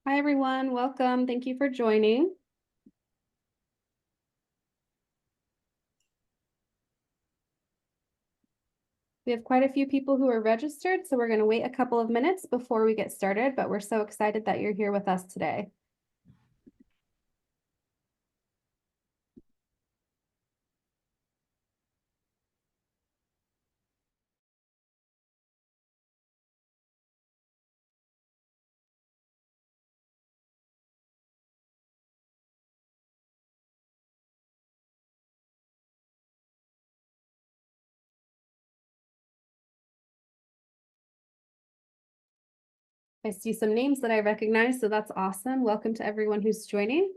Hi, everyone. Welcome. Thank you for joining. We have quite a few people who are registered, so we're going to wait a couple of minutes before we get started, but we're so excited that you're here with us today. I see some names that I recognize, so that's awesome. Welcome to everyone who's joining.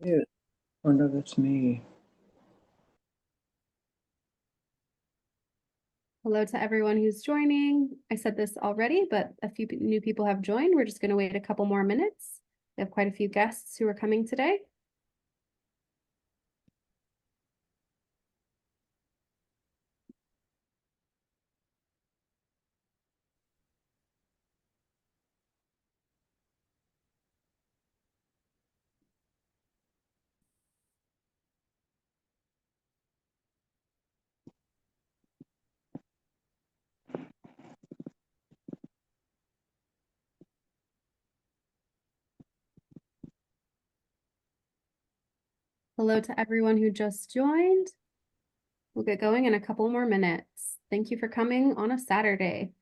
Yeah. Oh no, that's me. Hello to everyone who's joining. I said this already, but a few new people have joined. We're just going to wait a couple more minutes. We have quite a few guests who are coming today. Hello to everyone who just joined. We'll get going in a couple more minutes. Thank you for coming on a Saturday.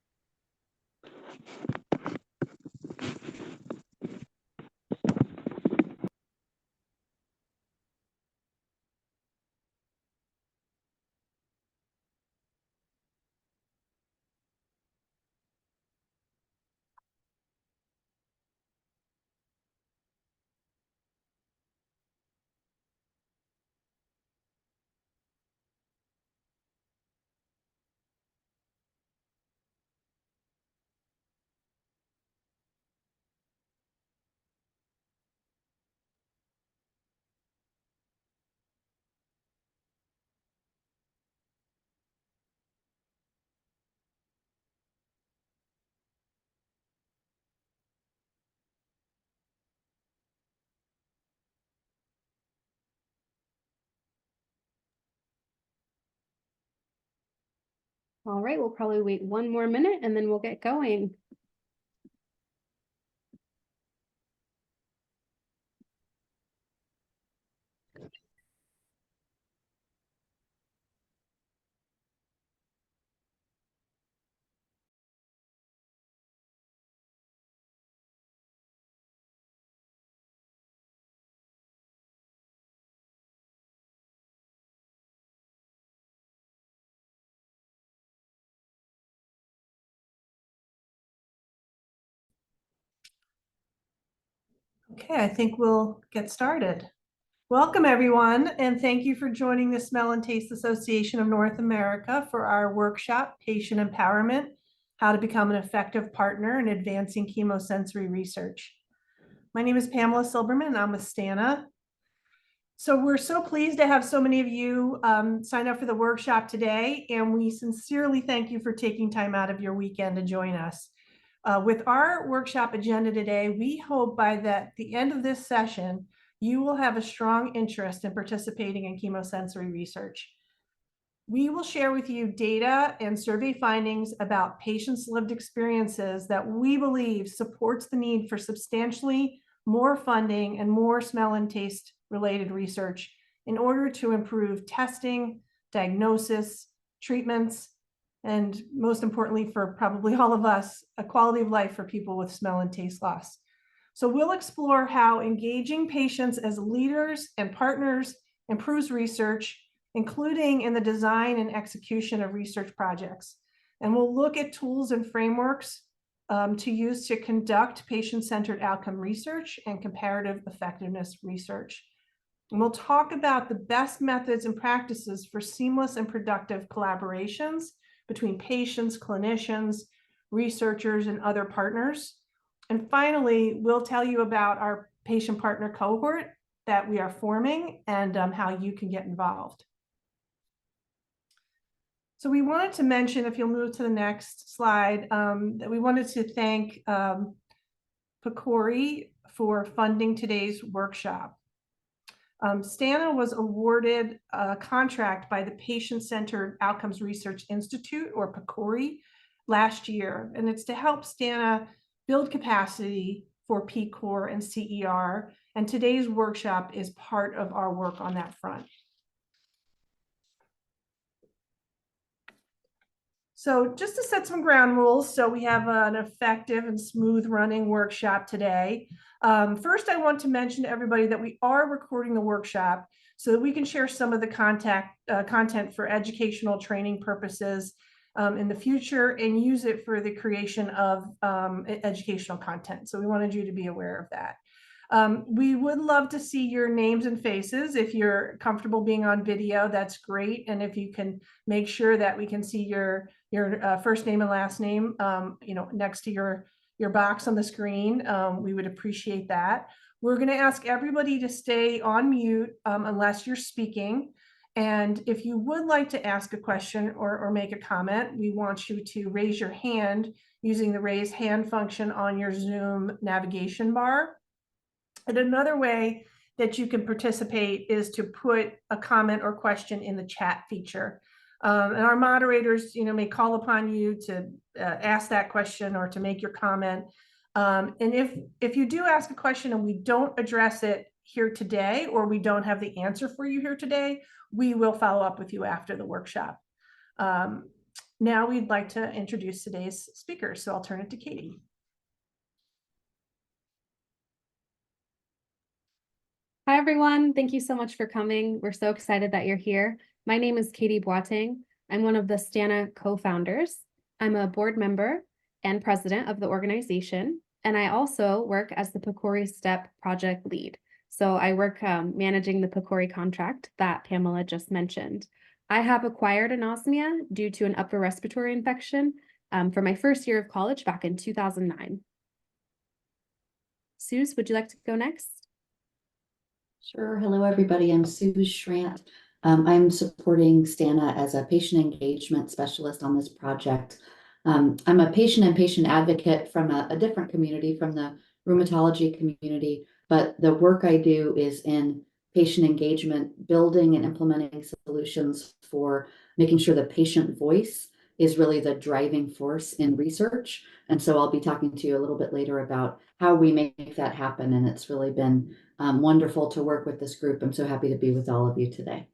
All right, we'll probably wait one more minute and then we'll get going. Okay, I think we'll get started. Welcome, everyone, and thank you for joining the Smell and Taste Association of North America for our workshop, Patient Empowerment, How to Become an Effective Partner in Advancing Chemosensory Research. My name is Pamela Silberman, and I'm with STANA. So we're so pleased to have so many of you sign up for the workshop today, and we sincerely thank you for taking time out of your weekend to join us. With our workshop agenda today, we hope by the end of this session, you will have a strong interest in participating in chemosensory research. We will share with you data and survey findings about patients' lived experiences that we believe supports the need for substantially more funding and more smell and taste related research in order to improve testing, diagnosis, treatments, and most importantly for probably all of us, a quality of life for people with smell and taste loss. So we'll explore how engaging patients as leaders and partners improves research, including in the design and execution of research projects. And we'll look at tools and frameworks to use to conduct patient-centered outcome research and comparative effectiveness research. And we'll talk about the best methods and practices for seamless and productive collaborations between patients, clinicians, researchers, and other partners. And finally, we'll tell you about our patient partner cohort that we are forming and how you can get involved. So we wanted to mention, if you'll move to the next slide, that we wanted to thank PCOR for funding today's workshop. STANA was awarded a contract by the Patient-Centered Outcomes Research Institute, or PCOR, last year, and it's to help STANA build capacity for PCOR and CER, and today's workshop is part of our work on that front. So just to set some ground rules, so we have an effective and smooth running workshop today. First, I want to mention to everybody that we are recording the workshop so that we can share some of the content for educational training purposes in the future and use it for the creation of educational content. So we wanted you to be aware of that. We would love to see your names and faces. If you're comfortable being on video, that's great. And if you can make sure that we can see your first name and last name, next to your box on the screen, we would appreciate that. We're going to ask everybody to stay on mute unless you're speaking. And if you would like to ask a question or make a comment, we want you to raise your hand using the raise hand function on your Zoom navigation bar. And another way that you can participate is to put a comment or question in the chat feature. And our moderators, may call upon you to ask that question or to make your comment. And if you do ask a question and we don't address it here today, or we don't have the answer for you here today, we will follow up with you after the workshop. Now we'd like to introduce today's speakers, so I'll turn it to Katie. Hi, everyone. Thank you so much for coming. We're so excited that you're here. My name is Katie Boateng. I'm one of the STANA co-founders. I'm a board member and president of the organization, and I also work as the PCOR STEP project lead. So I work managing the PCOR contract that Pamela just mentioned. I have acquired anosmia due to an upper respiratory infection for my first year of college back in 2009. Suze, would you like to go next? Sure. Hello, everybody. I'm Sue Schrant. I'm supporting STANA as a patient engagement specialist on this project. I'm a patient and patient advocate from a different community, from the rheumatology community, but the work I do is in patient engagement, building and implementing solutions for making sure the patient voice is really the driving force in research. And so I'll be talking to you a little bit later about how we make that happen. And it's really been wonderful to work with this group. I'm so happy to be with all of you today.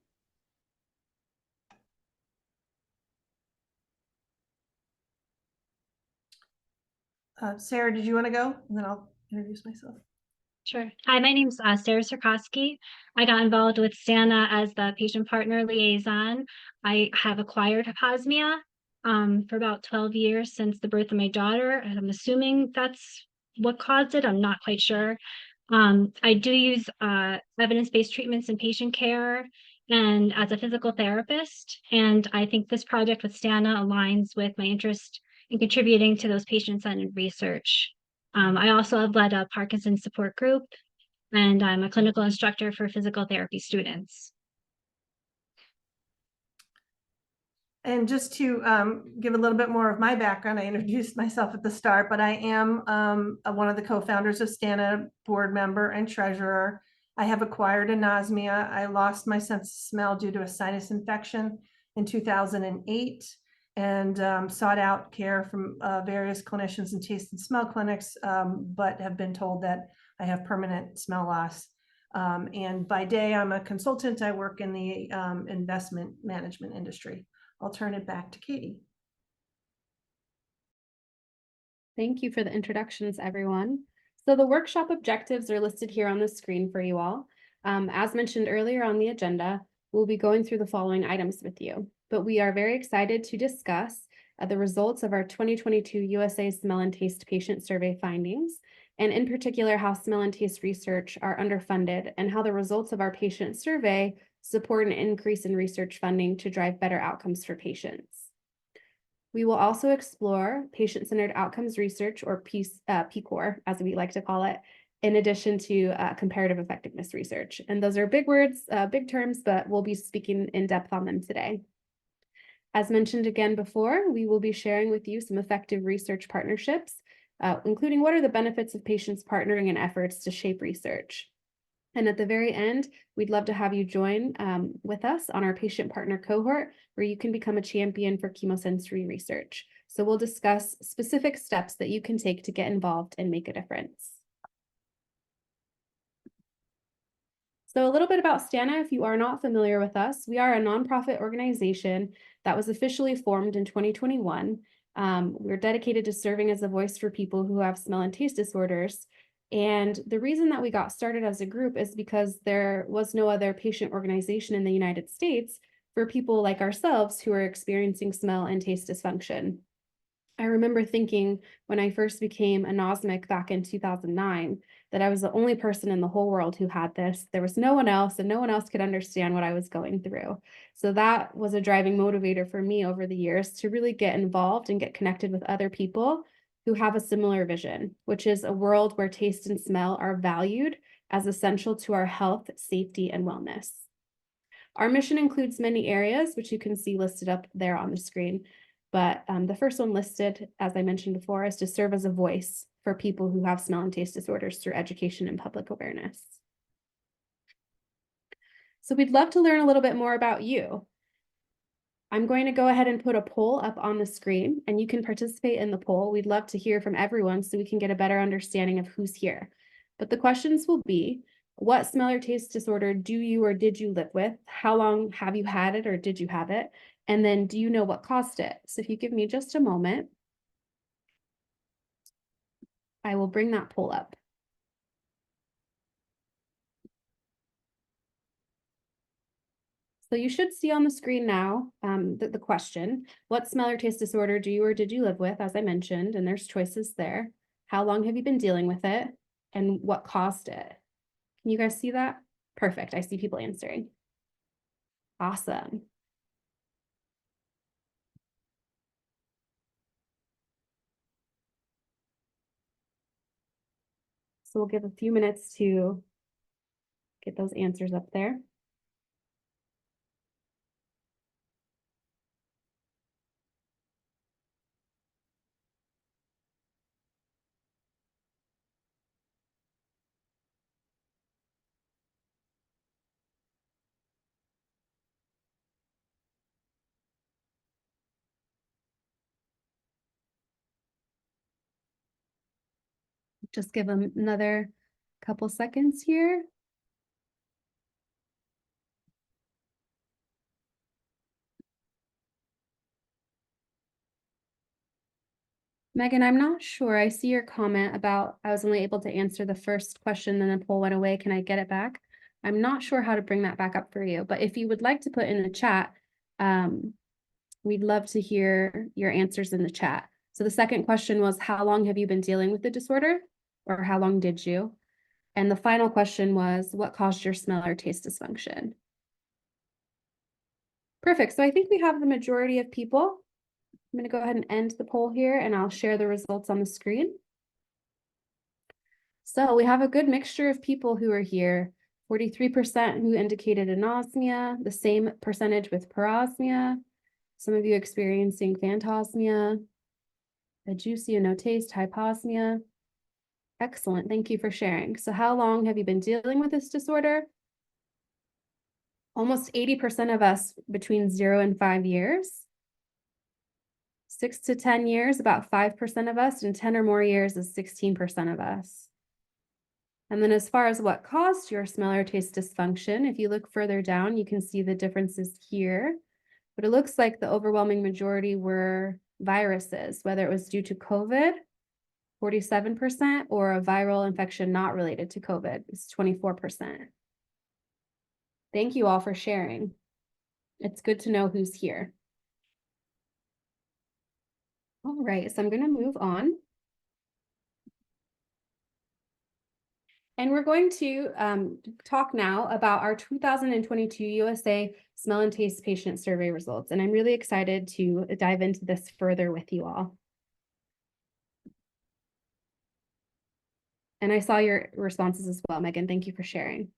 Sarah, did you want to go? And then I'll introduce myself. Sure. Hi, my name's Sarah Sirkowski. I got involved with STANA as the patient partner liaison. I have acquired hyposmia for about 12 years since the birth of my daughter, and I'm assuming that's what caused it. I'm not quite sure. I do use evidence-based treatments in patient care and as a physical therapist, and I think this project with STANA aligns with my interest in contributing to those patient-centered research. I also have led a Parkinson's support group, and I'm a clinical instructor for physical therapy students. And just to give a little bit more of my background, I introduced myself at the start, but I am one of the co-founders of STANA, board member and treasurer. I have acquired anosmia. I lost my sense of smell due to a sinus infection in 2008. And sought out care from various clinicians and taste and smell clinics, but have been told that I have permanent smell loss. And by day, I'm a consultant. I work in the investment management industry. I'll turn it back to Katie. Thank you for the introductions, everyone. So the workshop objectives are listed here on the screen for you all. As mentioned earlier on the agenda, we'll be going through the following items with you, but we are very excited to discuss the results of our 2022 USA Smell and Taste Patient Survey findings, and in particular, how smell and taste research are underfunded and how the results of our patient survey support an increase in research funding to drive better outcomes for patients. We will also explore patient-centered outcomes research, or PCOR, as we like to call it, in addition to comparative effectiveness research. And those are big words, big terms, but we'll be speaking in depth on them today. As mentioned again before, we will be sharing with you some effective research partnerships, including what are the benefits of patients partnering in efforts to shape research. And at the very end, we'd love to have you join with us on our patient partner cohort, where you can become a champion for chemosensory research. So we'll discuss specific steps that you can take to get involved and make a difference. So a little bit about STANA, if you are not familiar with us, we are a nonprofit organization that was officially formed in 2021. We're dedicated to serving as a voice for people who have smell and taste disorders. And the reason that we got started as a group is because there was no other patient organization in the United States for people like ourselves who are experiencing smell and taste dysfunction. I remember thinking when I first became anosmic back in 2009 that I was the only person in the whole world who had this. There was no one else, and no one else could understand what I was going through. So that was a driving motivator for me over the years to really get involved and get connected with other people who have a similar vision, which is a world where taste and smell are valued as essential to our health, safety, and wellness. Our mission includes many areas, which you can see listed up there on the screen. But the first one listed, as I mentioned before, is to serve as a voice for people who have smell and taste disorders through education and public awareness. So we'd love to learn a little bit more about you. I'm going to go ahead and put a poll up on the screen, and you can participate in the poll. We'd love to hear from everyone so we can get a better understanding of who's here. But the questions will be, what smell or taste disorder do you or did you live with? How long have you had it or did you have it? And then do you know what caused it? So if you give me just a moment, I will bring that poll up. So you should see on the screen now the question, what smell or taste disorder do you or did you live with, as I mentioned, and there's choices there. How long have you been dealing with it? And what caused it? Can you guys see that? Perfect, I see people answering. Awesome. So we'll give a few minutes to get those answers up there. Just give them another couple seconds here. Megan, I'm not sure. I see your comment about I was only able to answer the first question, then the poll went away. Can I get it back? I'm not sure how to bring that back up for you, but if you would like to put in the chat, we'd love to hear your answers in the chat. So the second question was, how long have you been dealing with the disorder? Or how long did you? And the final question was, what caused your smell or taste dysfunction? Perfect. So I think we have the majority of people. I'm going to go ahead and end the poll here, and I'll share the results on the screen. So we have a good mixture of people who are here. 43% who indicated anosmia, the same percentage with parosmia, some of you experiencing phantosmia, adeusia, no taste, hyposmia. Excellent, thank you for sharing. So how long have you been dealing with this disorder? Almost 80% of us between 0 and 5 years. 6 to 10 years, about 5% of us, and 10 or more years is 16% of us. And then as far as what caused your smell or taste dysfunction, if you look further down, you can see the differences here. But it looks like the overwhelming majority were viruses, whether it was due to COVID, 47%, or a viral infection not related to COVID, it's 24%. Thank you all for sharing. It's good to know who's here. All right, so I'm going to move on. And we're going to talk now about our 2022 USA Smell and Taste Patient Survey results. And I'm really excited to dive into this further with you all. And I saw your responses as well, Megan. Thank you for sharing.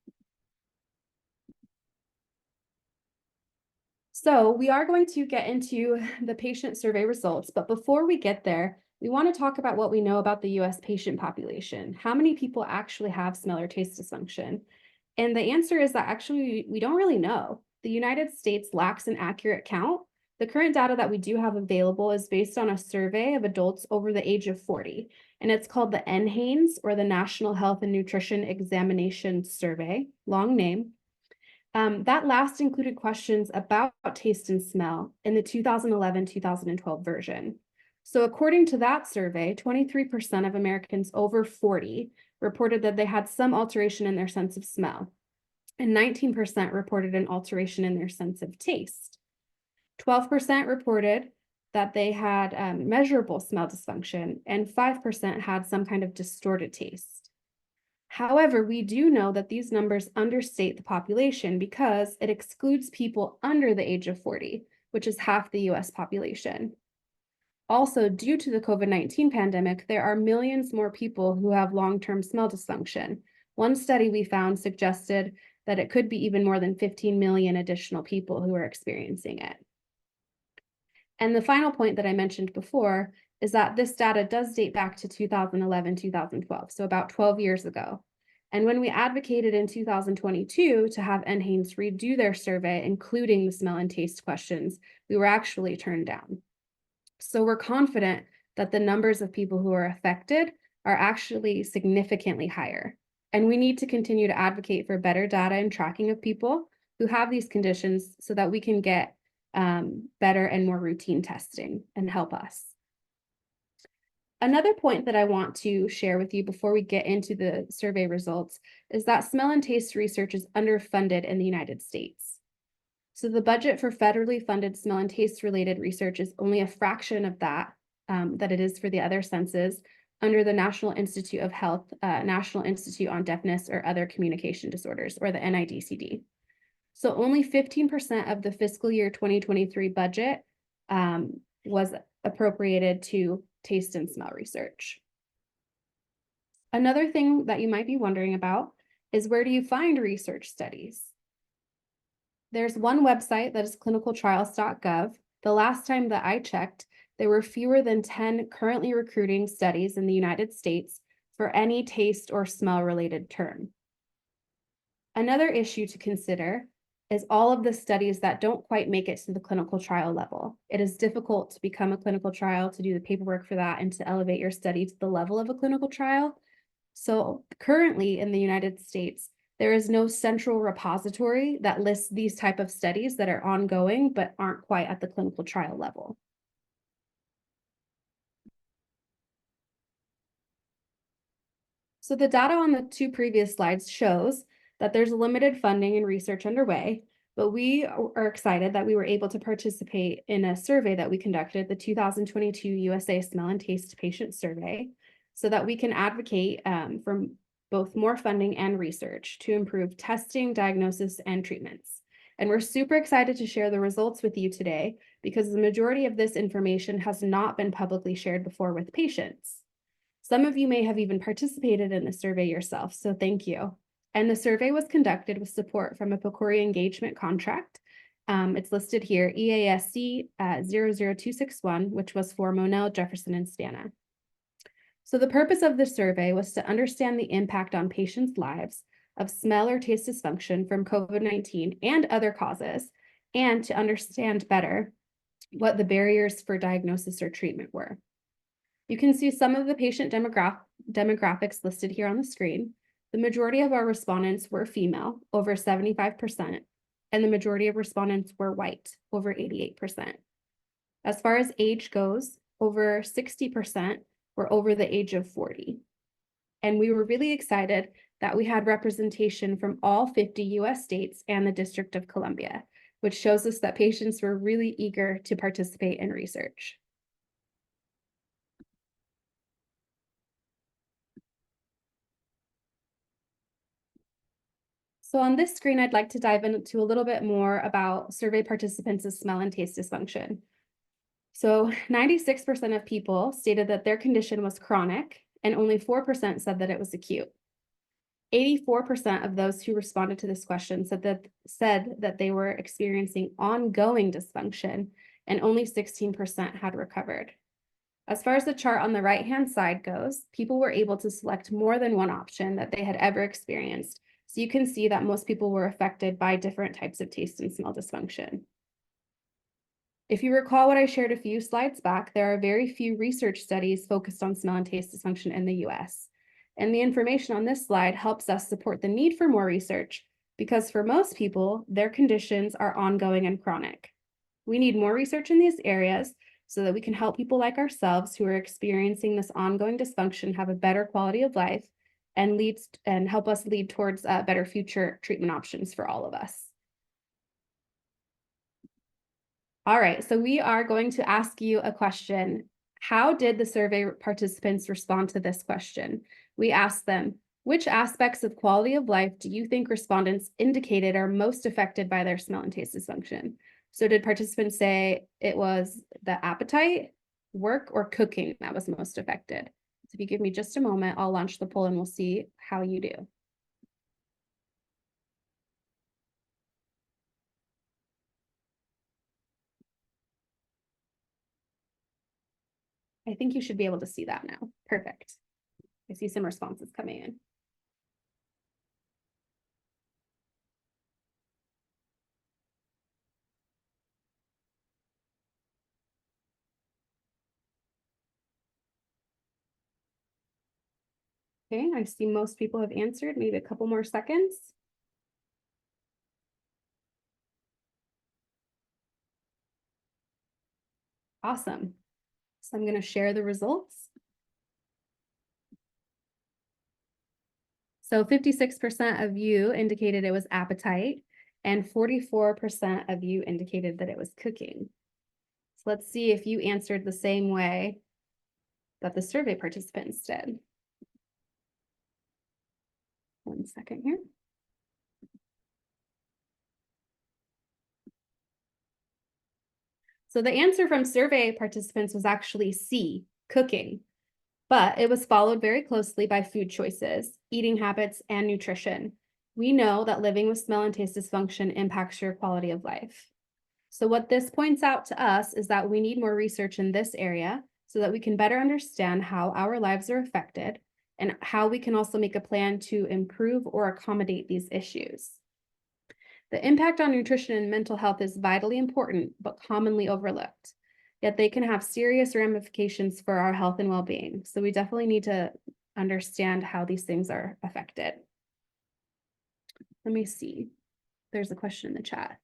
So we are going to get into the patient survey results, but before we get there, we want to talk about what we know about the US patient population. How many people actually have smell or taste dysfunction? And the answer is that actually we don't really know. The United States lacks an accurate count. The current data that we do have available is based on a survey of adults over the age of 40, and it's called the NHANES, or the National Health and Nutrition Examination Survey, long name. That last included questions about taste and smell in the 2011-2012 version. So according to that survey, 23% of Americans over 40 reported that they had some alteration in their sense of smell, and 19% reported an alteration in their sense of taste. 12% reported that they had measurable smell dysfunction, and 5% had some kind of distorted taste. However, we do know that these numbers understate the population because it excludes people under the age of 40, which is half the US population. Also, due to the COVID-19 pandemic, there are millions more people who have long-term smell dysfunction. One study we found suggested that it could be even more than 15 million additional people who are experiencing it. And the final point that I mentioned before is that this data does date back to 2011-2012, so about 12 years ago. And when we advocated in 2022 to have NHANES redo their survey, including the smell and taste questions, we were actually turned down. So we're confident that the numbers of people who are affected are actually significantly higher. And we need to continue to advocate for better data and tracking of people who have these conditions so that we can get better and more routine testing and help us. Another point that I want to share with you before we get into the survey results is that smell and taste research is underfunded in the United States. So the budget for federally funded smell and taste related research is only a fraction of that it is for the other senses under the National Institute of Health, National Institute on Deafness or Other Communication Disorders, or the NIDCD. So only 15% of the fiscal year 2023 budget was appropriated to taste and smell research. Another thing that you might be wondering about is, where do you find research studies? There's one website that is clinicaltrials.gov. The last time that I checked, there were fewer than 10 currently recruiting studies in the United States for any taste or smell related term. Another issue to consider is all of the studies that don't quite make it to the clinical trial level. It is difficult to become a clinical trial, to do the paperwork for that, and to elevate your study to the level of a clinical trial. So currently in the United States, there is no central repository that lists these type of studies that are ongoing but aren't quite at the clinical trial level. So the data on the two previous slides shows that there's limited funding and research underway, but we are excited that we were able to participate in a survey that we conducted, the 2022 USA Smell and Taste Patient Survey, so that we can advocate for both more funding and research to improve testing, diagnosis, and treatments. And we're super excited to share the results with you today because the majority of this information has not been publicly shared before with patients. Some of you may have even participated in the survey yourself, so thank you. And the survey was conducted with support from a PCOR engagement contract. It's listed here, EASC 00261, which was for Monell, Jefferson, and STANA. So the purpose of this survey was to understand the impact on patients' lives of smell or taste dysfunction from COVID-19 and other causes, and to understand better what the barriers for diagnosis or treatment were. You can see some of the patient demographics listed here on the screen. The majority of our respondents were female, over 75%, and the majority of respondents were white, over 88%. As far as age goes, over 60% were over the age of 40. And we were really excited that we had representation from all 50 US states and the District of Columbia, which shows us that patients were really eager to participate in research. So on this screen, I'd like to dive into a little bit more about survey participants' smell and taste dysfunction. So 96% of people stated that their condition was chronic, and only 4% said that it was acute. 84% of those who responded to this question said that they were experiencing ongoing dysfunction, and only 16% had recovered. As far as the chart on the right-hand side goes, people were able to select more than one option that they had ever experienced. So you can see that most people were affected by different types of taste and smell dysfunction. If you recall what I shared a few slides back, there are very few research studies focused on smell and taste dysfunction in the US. And the information on this slide helps us support the need for more research, because for most people, their conditions are ongoing and chronic. We need more research in these areas so that we can help people like ourselves who are experiencing this ongoing dysfunction have a better quality of life and help us lead towards better future treatment options for all of us. All right, so we are going to ask you a question. How did the survey participants respond to this question? We asked them, which aspects of quality of life do you think respondents indicated are most affected by their smell and taste dysfunction? So did participants say it was the appetite, work, or cooking that was most affected? So if you give me just a moment, I'll launch the poll and we'll see how you do. I think you should be able to see that now. Perfect. I see some responses coming in. Okay, I see most people have answered, maybe a couple more seconds. Awesome. So I'm going to share the results. So 56% of you indicated it was appetite, and 44% of you indicated that it was cooking. So let's see if you answered the same way that the survey participants did. One second here. So the answer from survey participants was actually C, cooking, but it was followed very closely by food choices, eating habits, and nutrition. We know that living with smell and taste dysfunction impacts your quality of life. So what this points out to us is that we need more research in this area so that we can better understand how our lives are affected and how we can also make a plan to improve or accommodate these issues. The impact on nutrition and mental health is vitally important, but commonly overlooked. Yet they can have serious ramifications for our health and well-being. So we definitely need to understand how these things are affected. Let me see. There's a question in the chat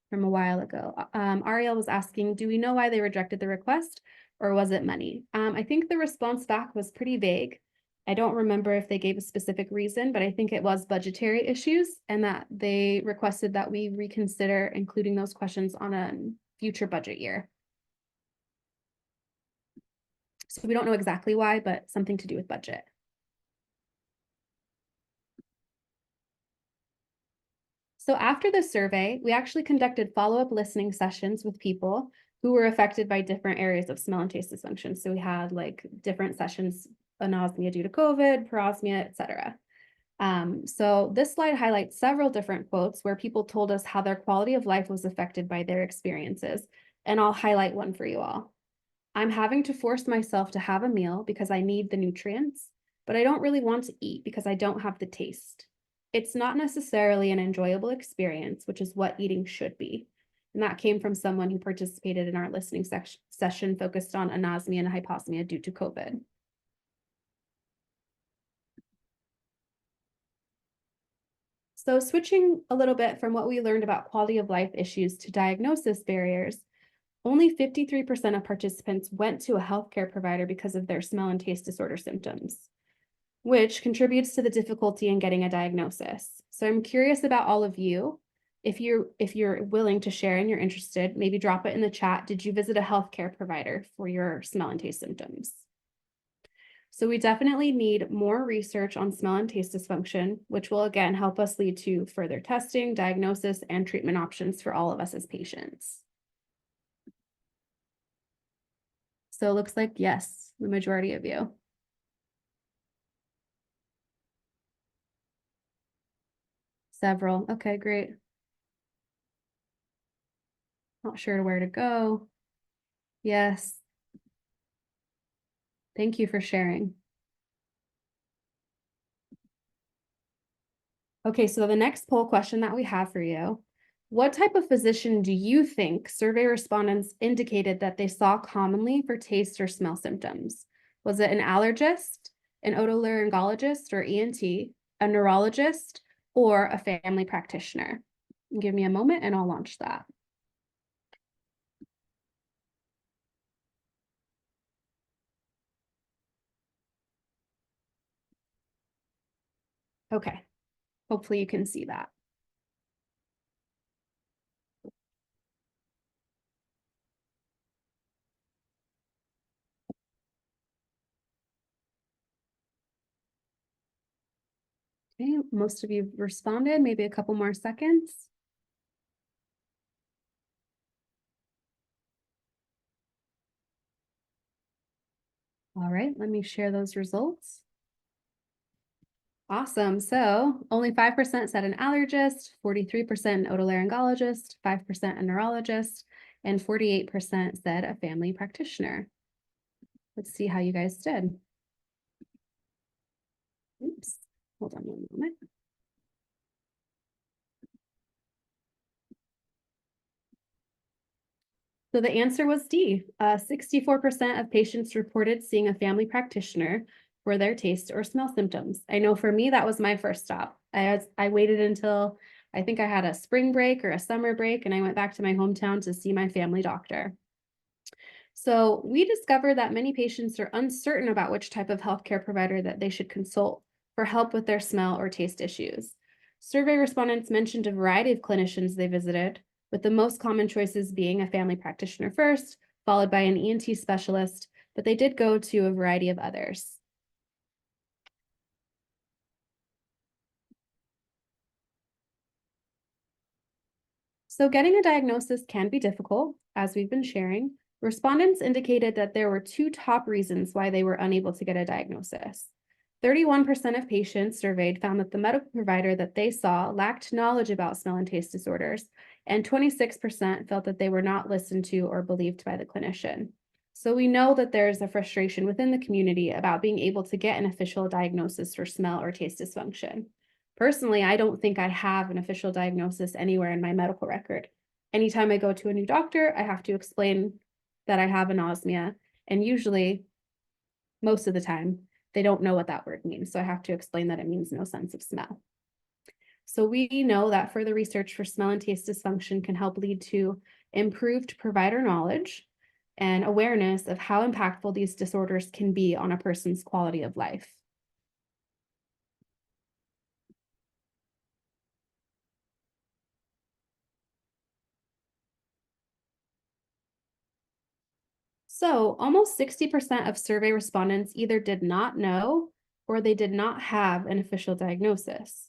from a while ago. Ariel was asking, do we know why they rejected the request, or was it money? I think the response back was pretty vague. I don't remember if they gave a specific reason, but I think it was budgetary issues and that they requested that we reconsider including those questions on a future budget year. So we don't know exactly why, but something to do with budget. So after the survey, we actually conducted follow-up listening sessions with people who were affected by different areas of smell and taste dysfunction. So we had like different sessions, anosmia due to COVID, parosmia, etc. So this slide highlights several different quotes where people told us how their quality of life was affected by their experiences. And I'll highlight one for you all. I'm having to force myself to have a meal because I need the nutrients, but I don't really want to eat because I don't have the taste. It's not necessarily an enjoyable experience, which is what eating should be. And that came from someone who participated in our listening session focused on anosmia and hyposmia due to COVID. So switching a little bit from what we learned about quality of life issues to diagnosis barriers, only 53% of participants went to a healthcare provider because of their smell and taste disorder symptoms, which contributes to the difficulty in getting a diagnosis. So I'm curious about all of you. If you're willing to share and you're interested, maybe drop it in the chat. Did you visit a healthcare provider for your smell and taste symptoms? So we definitely need more research on smell and taste dysfunction, which will again help us lead to further testing, diagnosis, and treatment options for all of us as patients. So it looks like yes, the majority of you. Several. Okay, great. Not sure where to go. Yes. Thank you for sharing. Okay, so the next poll question that we have for you, what type of physician do you think survey respondents indicated that they saw commonly for taste or smell symptoms? Was it an allergist, an otolaryngologist or ENT, a neurologist, or a family practitioner? Give me a moment and I'll launch that. Okay, hopefully you can see that. Okay, most of you responded, maybe a couple more seconds. All right, let me share those results. Awesome. So only 5% said an allergist, 43% an otolaryngologist, 5% a neurologist, and 48% said a family practitioner. Let's see how you guys did. Oops, hold on one moment. So the answer was D. 64% of patients reported seeing a family practitioner for their taste or smell symptoms. I know for me, that was my first stop. I waited until I think I had a spring break or a summer break, and I went back to my hometown to see my family doctor. So we discovered that many patients are uncertain about which type of healthcare provider that they should consult for help with their smell or taste issues. Survey respondents mentioned a variety of clinicians they visited, with the most common choices being a family practitioner first, followed by an ENT specialist, but they did go to a variety of others. So getting a diagnosis can be difficult, as we've been sharing. Respondents indicated that there were two top reasons why they were unable to get a diagnosis. 31% of patients surveyed found that the medical provider that they saw lacked knowledge about smell and taste disorders, and 26% felt that they were not listened to or believed by the clinician. So we know that there's a frustration within the community about being able to get an official diagnosis for smell or taste dysfunction. Personally, I don't think I have an official diagnosis anywhere in my medical record. Anytime I go to a new doctor, I have to explain that I have anosmia, and usually, most of the time, they don't know what that word means. So I have to explain that it means no sense of smell. So we know that further research for smell and taste dysfunction can help lead to improved provider knowledge and awareness of how impactful these disorders can be on a person's quality of life. So almost 60% of survey respondents either did not know or they did not have an official diagnosis.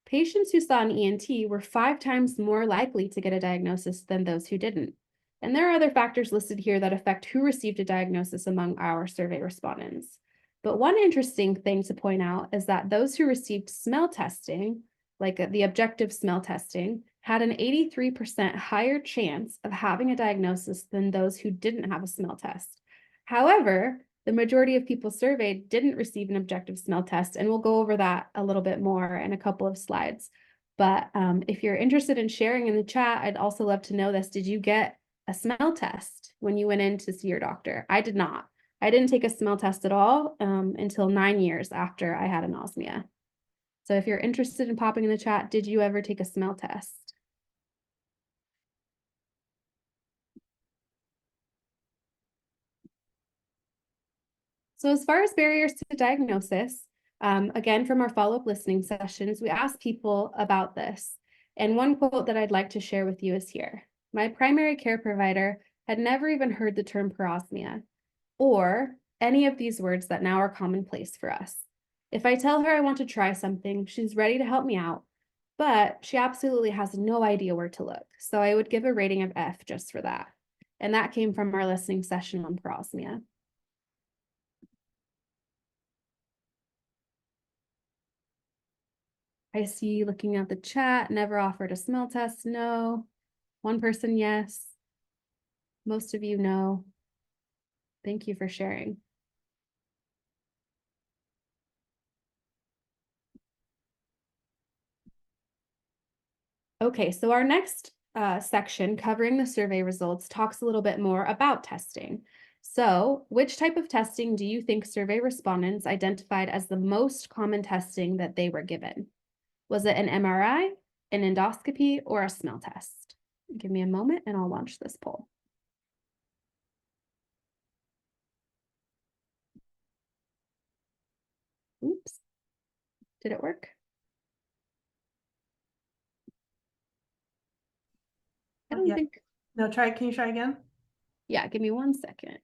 Patients who saw an ENT were 5 times more likely to get a diagnosis than those who didn't. And there are other factors listed here that affect who received a diagnosis among our survey respondents. But one interesting thing to point out is that those who received smell testing, like the objective smell testing, had an 83% higher chance of having a diagnosis than those who didn't have a smell test. However, the majority of people surveyed didn't receive an objective smell test, and we'll go over that a little bit more in a couple of slides. But if you're interested in sharing in the chat, I'd also love to know this. Did you get a smell test when you went in to see your doctor? I did not. I didn't take a smell test at all until 9 years after I had anosmia. So if you're interested in popping in the chat, did you ever take a smell test? So as far as barriers to diagnosis, again, from our follow-up listening sessions, we asked people about this. And one quote that I'd like to share with you is here. My primary care provider had never even heard the term parosmia, or any of these words that now are commonplace for us. If I tell her I want to try something, she's ready to help me out, but she absolutely has no idea where to look. So I would give a rating of F just for that. And that came from our listening session on parosmia. I see looking at the chat, never offered a smell test, no. One person, yes. Most of you, no. Thank you for sharing. Okay, so our next section covering the survey results talks a little bit more about testing. So, which type of testing do you think survey respondents identified as the most common testing that they were given? Was it an MRI, an endoscopy, or a smell test? Give me a moment and I'll launch this poll. Oops. Did it work? I don't Yeah. think. No, can you try again? Yeah, give me 1 second.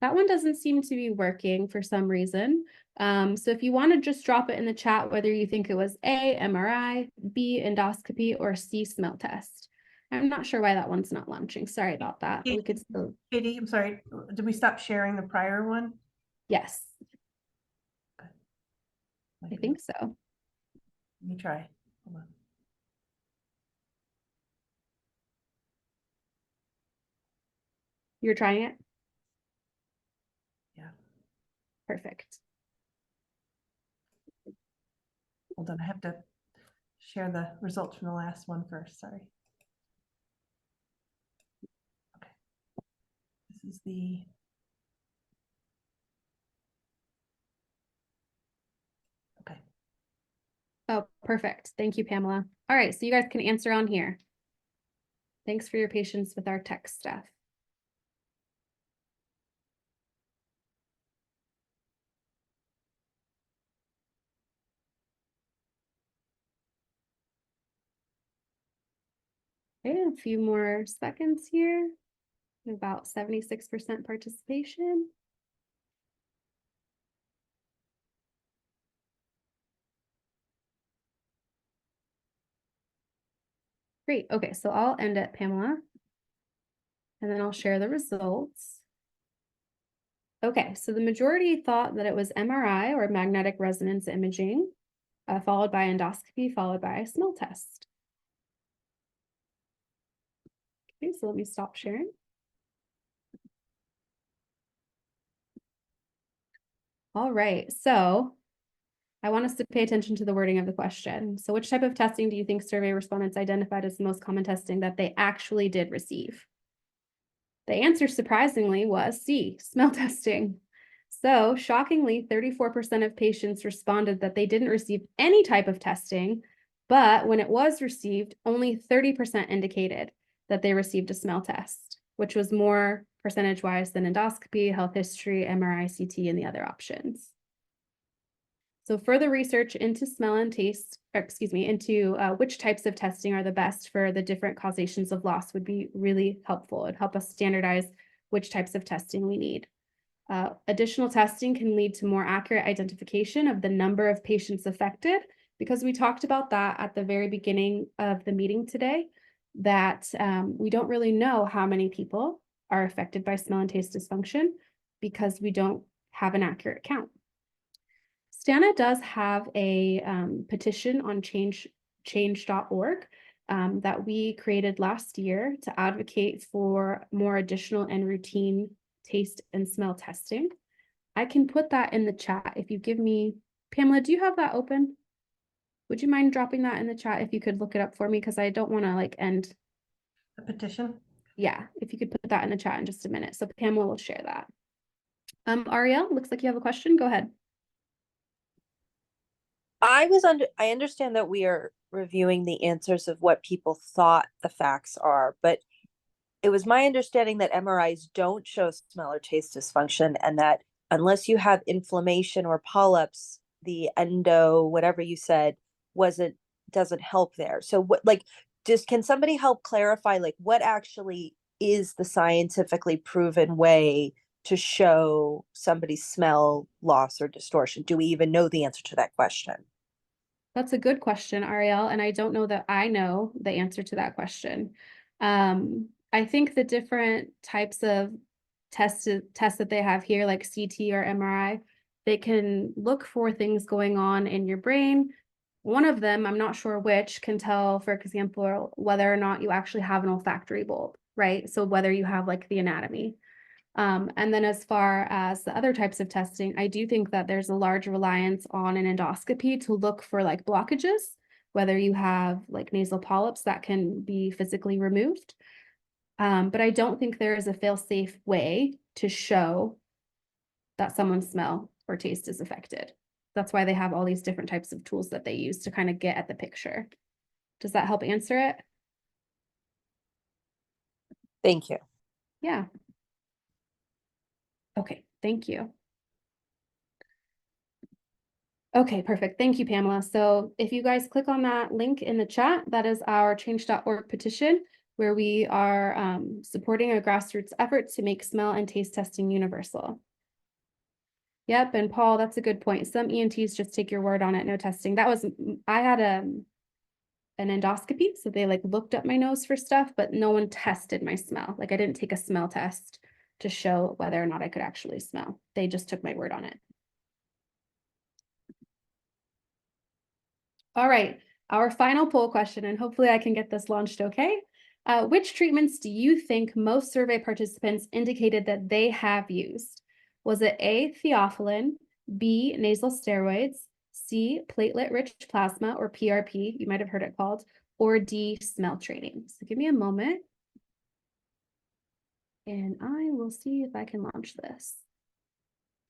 That one doesn't seem to be working for some reason. So if you want to just drop it in the chat, whether you think it was A, MRI, B, endoscopy, or C, smell test. I'm not sure why that one's not launching. Sorry about that. We could still, Katie, I'm sorry, did we stop sharing the prior one? yes, I think so. Let me try. Hold on. You're trying it? Yeah. Perfect. Hold on, I have to share the results from the last one first, sorry. Okay. This is the okay. Oh, perfect. Thank you, Pamela. All right, so you guys can answer on here. Thanks for your patience with our tech stuff. Okay, a few more seconds here. About 76% participation. Great. Okay, so I'll end it, Pamela. And then I'll share the results. Okay, so the majority thought that it was MRI or magnetic resonance imaging, followed by endoscopy, followed by a smell test. Okay, so let me stop sharing. All right, so I want us to pay attention to the wording of the question. So which type of testing do you think survey respondents identified as the most common testing that they actually did receive? The answer, surprisingly, was C, smell testing. So shockingly, 34% of patients responded that they didn't receive any type of testing, but when it was received, only 30% indicated that they received a smell test, which was more percentage-wise than endoscopy, health history, MRI, CT, and the other options. So further research into smell and taste, or excuse me, into which types of testing are the best for the different causations of loss would be really helpful. It'd help us standardize which types of testing we need. Additional testing can lead to more accurate identification of the number of patients affected, because we talked about that at the very beginning of the meeting today, that we don't really know how many people are affected by smell and taste dysfunction because we don't have an accurate count. STANA does have a petition on change.org that we created last year to advocate for more additional and routine taste and smell testing. I can put that in the chat if you give me, Pamela, do you have that open? Would you mind dropping that in the chat if you could look it up for me? Because I don't want to end. The petition? Yeah, if you could put that in the chat in just a minute. So Pamela will share that. Ariel, looks like you have a question. Go ahead. I understand that we are reviewing the answers of what people thought the facts are, but it was my understanding that MRIs don't show smell or taste dysfunction, and that unless you have inflammation or polyps, the endo, whatever you said, doesn't help there. So what, can somebody help clarify, like, what actually is the scientifically proven way to show somebody's smell loss or distortion? Do we even know the answer to that question? That's a good question, Ariel, and I don't know that I know the answer to that question. I think the different types of tests that they have here, like CT or MRI, they can look for things going on in your brain. One of them, I'm not sure which, can tell, for example, whether or not you actually have an olfactory bulb, right? So whether you have like the anatomy. And then as far as the other types of testing, I do think that there's a large reliance on an endoscopy to look for like blockages, whether you have like nasal polyps that can be physically removed. But I don't think there is a fail-safe way to show that someone's smell or taste is affected. That's why they have all these different types of tools that they use to kind of get at the picture. Does that help answer it? Thank you. Yeah. Okay, thank you. Okay, perfect. Thank you, Pamela. So if you guys click on that link in the chat, that is our change.org petition, where we are supporting a grassroots effort to make smell and taste testing universal. Yep, and Paul, that's a good point. Some ENTs just take your word on it, no testing. I had an endoscopy, so they like looked up my nose for stuff, but no one tested my smell. Like I didn't take a smell test to show whether or not I could actually smell. They just took my word on it. All right, our final poll question, and hopefully I can get this launched okay. Which treatments do you think most survey participants indicated that they have used? Was it A, theophylline, B, nasal steroids, C, platelet-rich plasma, or PRP, you might have heard it called, or D, smell training? So give me a moment, and I will see if I can launch this.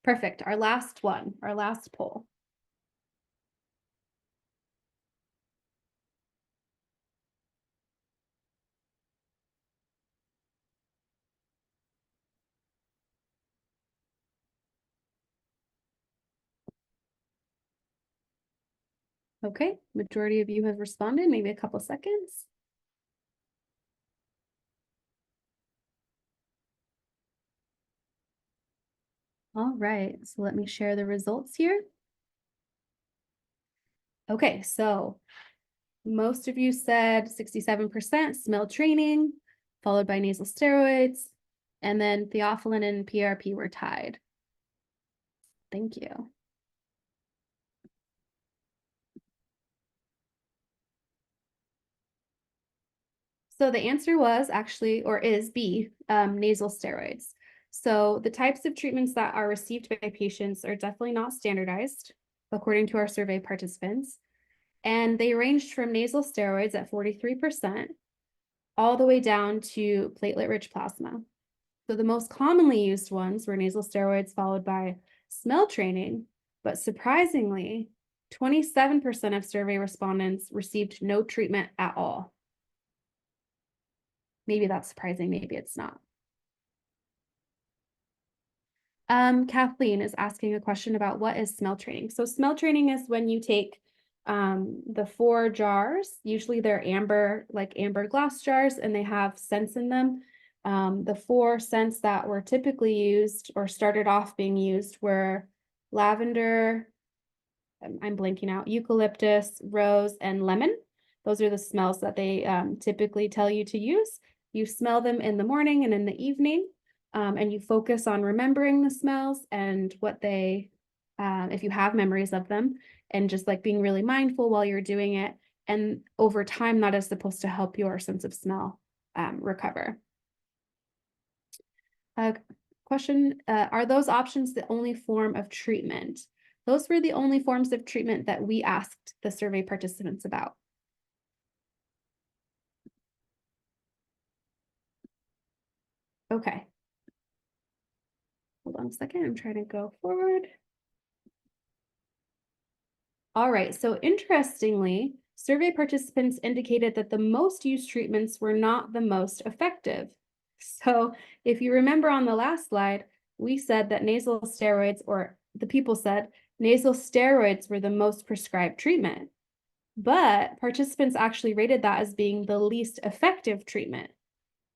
Perfect, our last one, our last poll. Okay, majority of you have responded, maybe a couple seconds. All right, so let me share the results here. Okay, so most of you said 67% smell training, followed by nasal steroids, and then theophylline and PRP were tied. Thank you. So the answer was actually, or is B, nasal steroids. So the types of treatments that are received by patients are definitely not standardized, according to our survey participants. And they ranged from nasal steroids at 43%, all the way down to platelet-rich plasma. So the most commonly used ones were nasal steroids, followed by smell training, but surprisingly, 27% of survey respondents received no treatment at all. Maybe that's surprising, maybe it's not. Kathleen is asking a question about what is smell training. So smell training is when you take the 4 jars, usually they're amber, like amber glass jars, and they have scents in them. The 4 scents that were typically used or started off being used were lavender, I'm blanking out, eucalyptus, rose, and lemon. Those are the smells that they typically tell you to use. You smell them in the morning and in the evening, and you focus on remembering the smells and what they, if you have memories of them, and just like being really mindful while you're doing it. And over time, that is supposed to help your sense of smell recover. Question, are those options the only form of treatment? Those were the only forms of treatment that we asked the survey participants about. Okay. Hold on a second, I'm trying to go forward. All right, so interestingly, survey participants indicated that the most used treatments were not the most effective. So if you remember on the last slide, we said that nasal steroids, or the people said nasal steroids were the most prescribed treatment. but participants actually rated that as being the least effective treatment.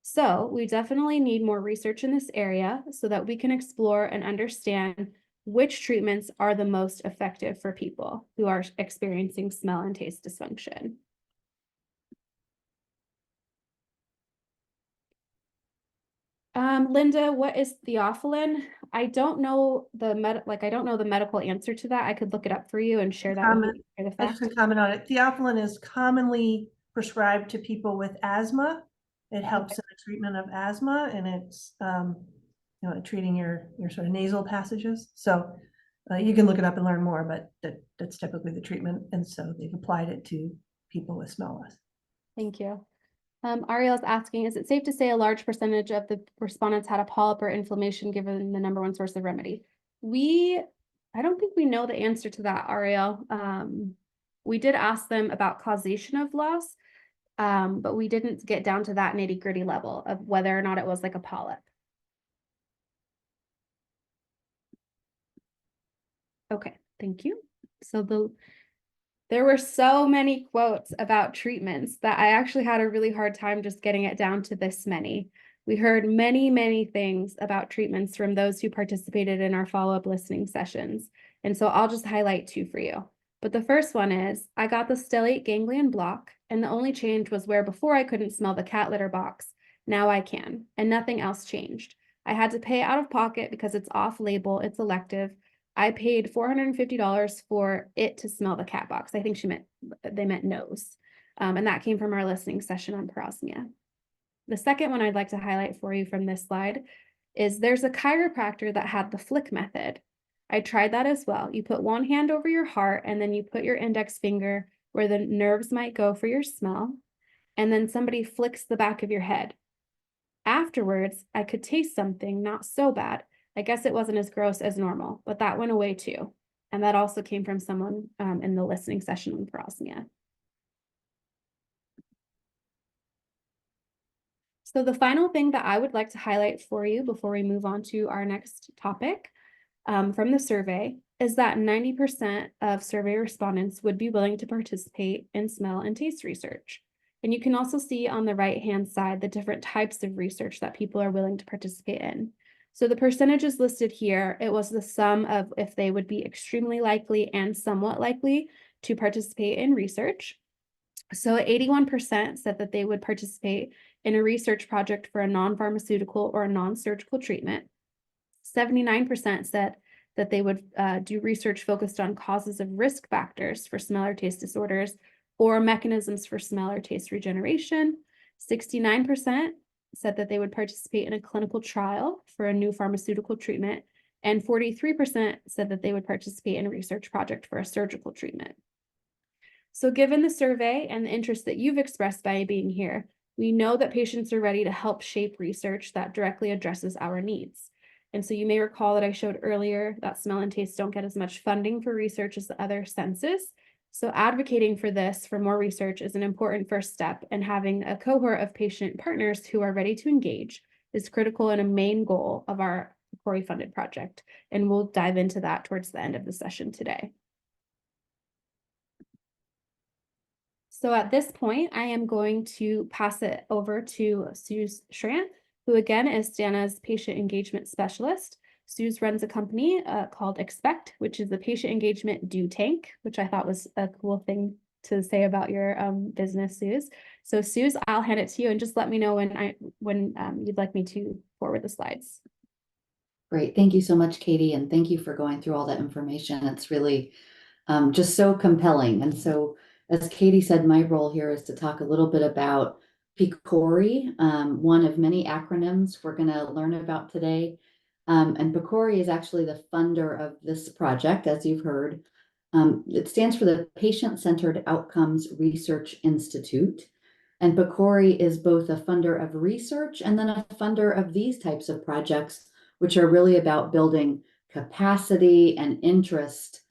So we definitely need more research in this area so that we can explore and understand which treatments are the most effective for people who are experiencing smell and taste dysfunction. Linda, what is theophylline? I don't know the medical answer to that. I could look it up for you and share that with you after the I just fact. can comment on it. Theophylline is commonly prescribed to people with asthma. It helps in the treatment of asthma, and it's treating your sort of nasal passages. So you can look it up and learn more, but that's typically the treatment, and so they've applied it to people with smell loss. Thank you. Ariel is asking, is it safe to say a large percentage of the respondents had a polyp or inflammation given the number one source of remedy? I don't think we know the answer to that, Ariel. We did ask them about causation of loss, but we didn't get down to that nitty-gritty level of whether or not it was like a polyp. Okay, thank you. So there were so many quotes about treatments that I actually had a really hard time just getting it down to this many. We heard many, many things about treatments from those who participated in our follow-up listening sessions. And so I'll just highlight two for you. But the first one is, I got the stellate ganglion block, and the only change was where before I couldn't smell the cat litter box, now I can, and nothing else changed. I had to pay out of pocket because it's off-label, it's elective. I paid $450 for it to smell the cat box. I think they meant nose. And that came from our listening session on parosmia. The second one I'd like to highlight for you from this slide is there's a chiropractor that had the flick method. I tried that as well. You put one hand over your heart and then you put your index finger where the nerves might go for your smell. And then somebody flicks the back of your head. Afterwards, I could taste something not so bad. I guess it wasn't as gross as normal, but that went away too. And that also came from someone in the listening session on parosmia. So the final thing that I would like to highlight for you before we move on to our next topic from the survey is that 90% of survey respondents would be willing to participate in smell and taste research. And you can also see on the right-hand side the different types of research that people are willing to participate in. So the percentages listed here, it was the sum of if they would be extremely likely and somewhat likely to participate in research. So 81% said that they would participate in a research project for a non-pharmaceutical or a non-surgical treatment. 79% said that they would do research focused on causes of risk factors for smell or taste disorders or mechanisms for smell or taste regeneration. 69% said that they would participate in a clinical trial for a new pharmaceutical treatment, and 43% said that they would participate in a research project for a surgical treatment. So given the survey and the interest that you've expressed by being here, we know that patients are ready to help shape research that directly addresses our needs. And so you may recall that I showed earlier that smell and taste don't get as much funding for research as the other senses. So advocating for this, for more research, is an important first step, and having a cohort of patient partners who are ready to engage is critical and a main goal of our PCOR funded project. And we'll dive into that towards the end of the session today. So at this point, I am going to pass it over to Suze Schrant, who again is STANA's patient engagement specialist. Suze runs a company called Expect, which is the patient engagement do tank, which I thought was a cool thing to say about your business, Suze. So Suze, I'll hand it to you and just let me know when you'd like me to forward the slides. Great. Thank you so much, Katie. And thank you for going through all that information. It's really just so compelling. And so, as Katie said, my role here is to talk a little bit about PCOR, one of many acronyms we're going to learn about today. And PCOR is actually the funder of this project, as you've heard. It stands for the Patient-Centered Outcomes Research Institute. And PCOR is both a funder of research and then a funder of these types of projects, which are really about building capacity and interest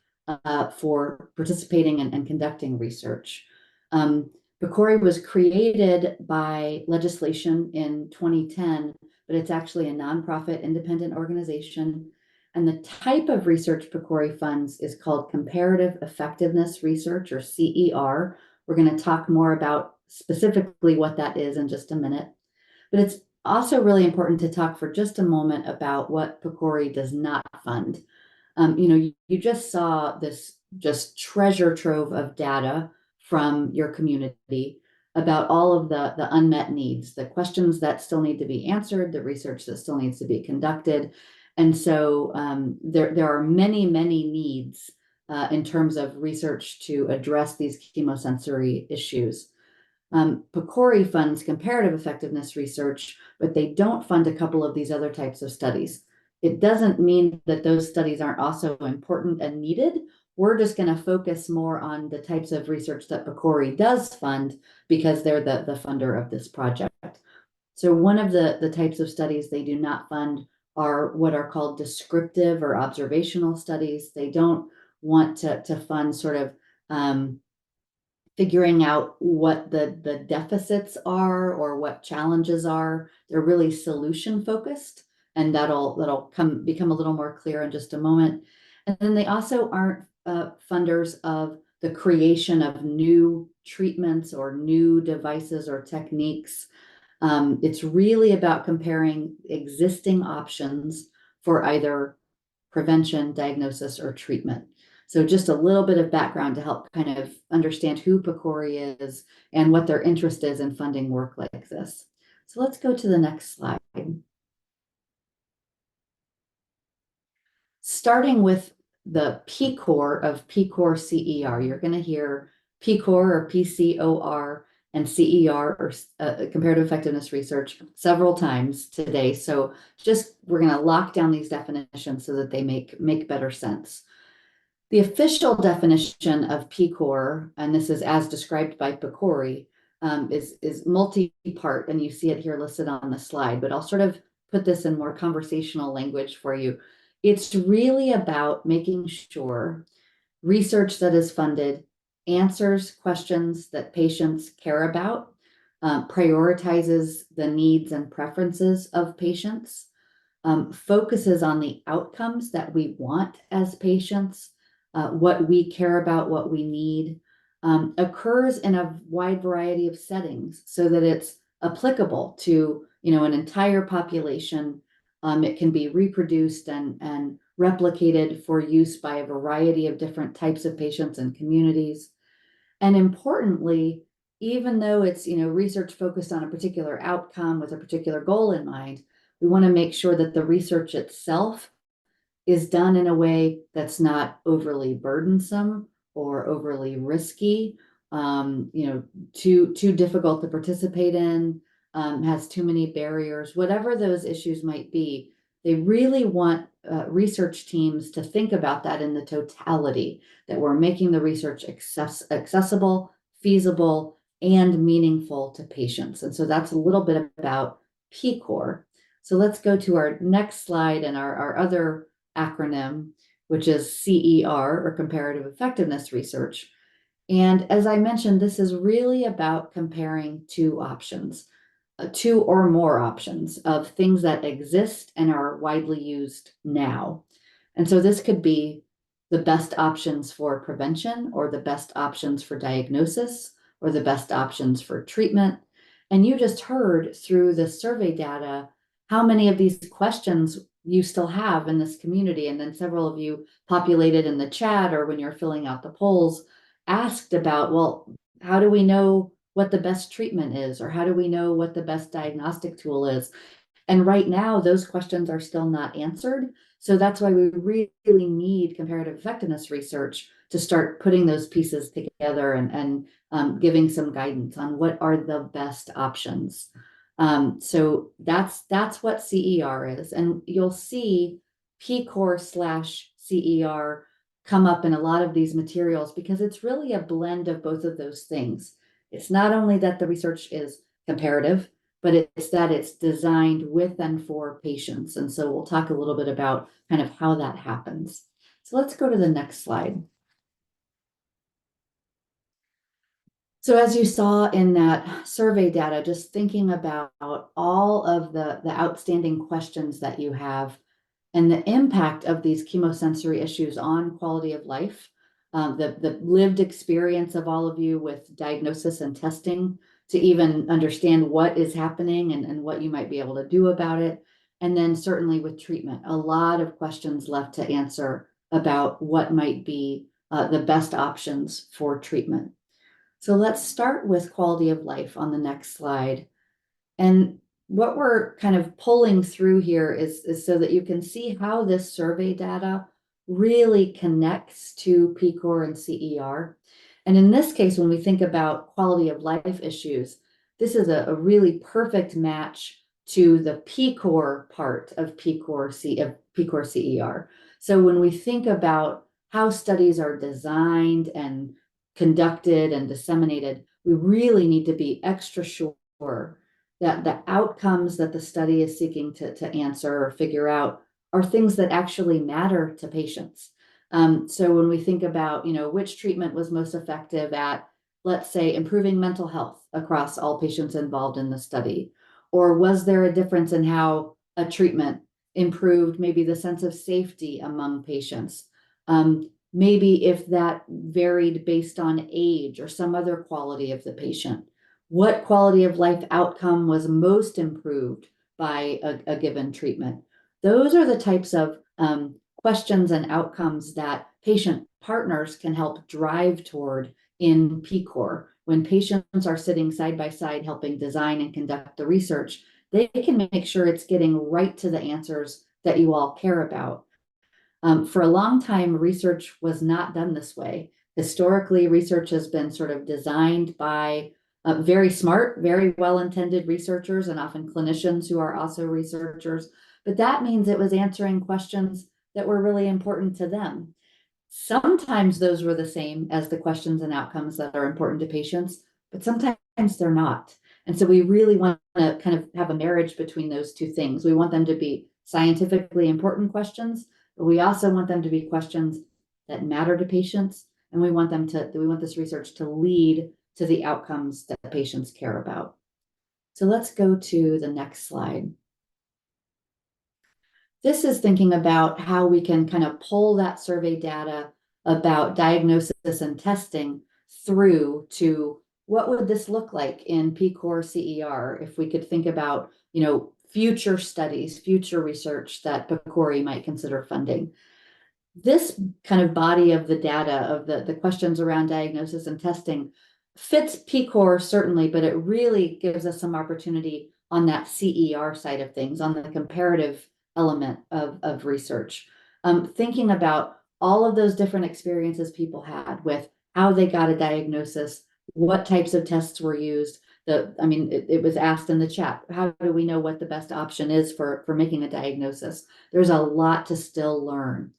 for participating and conducting research. PCOR was created by legislation in 2010, but it's actually a nonprofit independent organization. And the type of research PCOR funds is called Comparative Effectiveness Research, or CER. We're going to talk more about specifically what that is in just a minute. But it's also really important to talk for just a moment about what PCOR does not fund. You just saw this just treasure trove of data from your community about all of the unmet needs, the questions that still need to be answered, the research that still needs to be conducted. And so there are many, many needs in terms of research to address these chemosensory issues. PCOR funds comparative effectiveness research, but they don't fund a couple of these other types of studies. It doesn't mean that those studies aren't also important and needed. We're just going to focus more on the types of research that PCOR does fund because they're the funder of this project. So one of the types of studies they do not fund are what are called descriptive or observational studies. They don't want to fund sort of figuring out what the deficits are or what challenges are. They're really solution focused, and that'll become a little more clear in just a moment. And then they also aren't funders of the creation of new treatments or new devices or techniques. It's really about comparing existing options for either prevention, diagnosis, or treatment. So just a little bit of background to help kind of understand who PCOR is and what their interest is in funding work like this. So let's go to the next slide. Starting with the PCOR of PCOR CER, you're going to hear PCOR or PCOR and CER, or comparative effectiveness research, several times today. So we're going to lock down these definitions so that they make better sense. The official definition of PCOR, and this is as described by PCOR, is multi-part, and you see it here listed on the slide, but I'll sort of put this in more conversational language for you. It's really about making sure research that is funded answers questions that patients care about, prioritizes the needs and preferences of patients, focuses on the outcomes that we want as patients, what we care about, what we need, occurs in a wide variety of settings so that it's applicable to an entire population. It can be reproduced and replicated for use by a variety of different types of patients and communities. And importantly, even though it's research focused on a particular outcome with a particular goal in mind, we want to make sure that the research itself is done in a way that's not overly burdensome or overly risky, too difficult to participate in, has too many barriers, whatever those issues might be. They really want research teams to think about that in the totality, that we're making the research accessible, feasible, and meaningful to patients. And so that's a little bit about PCOR. So let's go to our next slide and our other acronym, which is CER, or Comparative Effectiveness Research. And as I mentioned, this is really about comparing two options, two or more options of things that exist and are widely used now. And so this could be the best options for prevention, or the best options for diagnosis, or the best options for treatment. And you just heard through the survey data how many of these questions you still have in this community. And then several of you populated in the chat, or when you're filling out the polls, asked about, well, how do we know what the best treatment is? Or how do we know what the best diagnostic tool is? And right now, those questions are still not answered. So that's why we really need comparative effectiveness research to start putting those pieces together and giving some guidance on what are the best options. So that's what CER is. And you'll see PCOR/CER come up in a lot of these materials because it's really a blend of both of those things. It's not only that the research is comparative, but it's that it's designed with and for patients. And so we'll talk a little bit about kind of how that happens. So let's go to the next slide. So as you saw in that survey data, just thinking about all of the outstanding questions that you have, and the impact of these chemosensory issues on quality of life, the lived experience of all of you with diagnosis and testing to even understand what is happening and what you might be able to do about it. And then certainly with treatment, a lot of questions left to answer about what might be the best options for treatment. So let's start with quality of life on the next slide. And what we're kind of pulling through here is so that you can see how this survey data really connects to PCOR and CER. And in this case, when we think about quality of life issues, this is a really perfect match to the PCOR part of PCOR CER. So when we think about how studies are designed and conducted and disseminated, we really need to be extra sure that the outcomes that the study is seeking to answer or figure out are things that actually matter to patients. So when we think about, which treatment was most effective at, let's say, improving mental health across all patients involved in the study, or was there a difference in how a treatment improved maybe the sense of safety among patients? Maybe if that varied based on age or some other quality of the patient. What quality of life outcome was most improved by a given treatment? Those are the types of questions and outcomes that patient partners can help drive toward in PCOR. When patients are sitting side by side helping design and conduct the research, they can make sure it's getting right to the answers that you all care about. For a long time, research was not done this way. Historically, research has been sort of designed by very smart, very well-intended researchers and often clinicians who are also researchers. But that means it was answering questions that were really important to them. Sometimes those were the same as the questions and outcomes that are important to patients, but sometimes they're not. And so we really want to kind of have a marriage between those two things. We want them to be scientifically important questions, but we also want them to be questions that matter to patients. And we want this research to lead to the outcomes that patients care about. So let's go to the next slide. This is thinking about how we can kind of pull that survey data about diagnosis and testing through to what would this look like in PCOR CER if we could think about, future studies, future research that PCORI might consider funding. This kind of body of the data of the questions around diagnosis and testing fits PCOR certainly, but it really gives us some opportunity on that CER side of things, on the comparative element of research. Thinking about all of those different experiences people had with how they got a diagnosis, what types of tests were used. It was asked in the chat, how do we know what the best option is for making a diagnosis? There's a lot to still learn.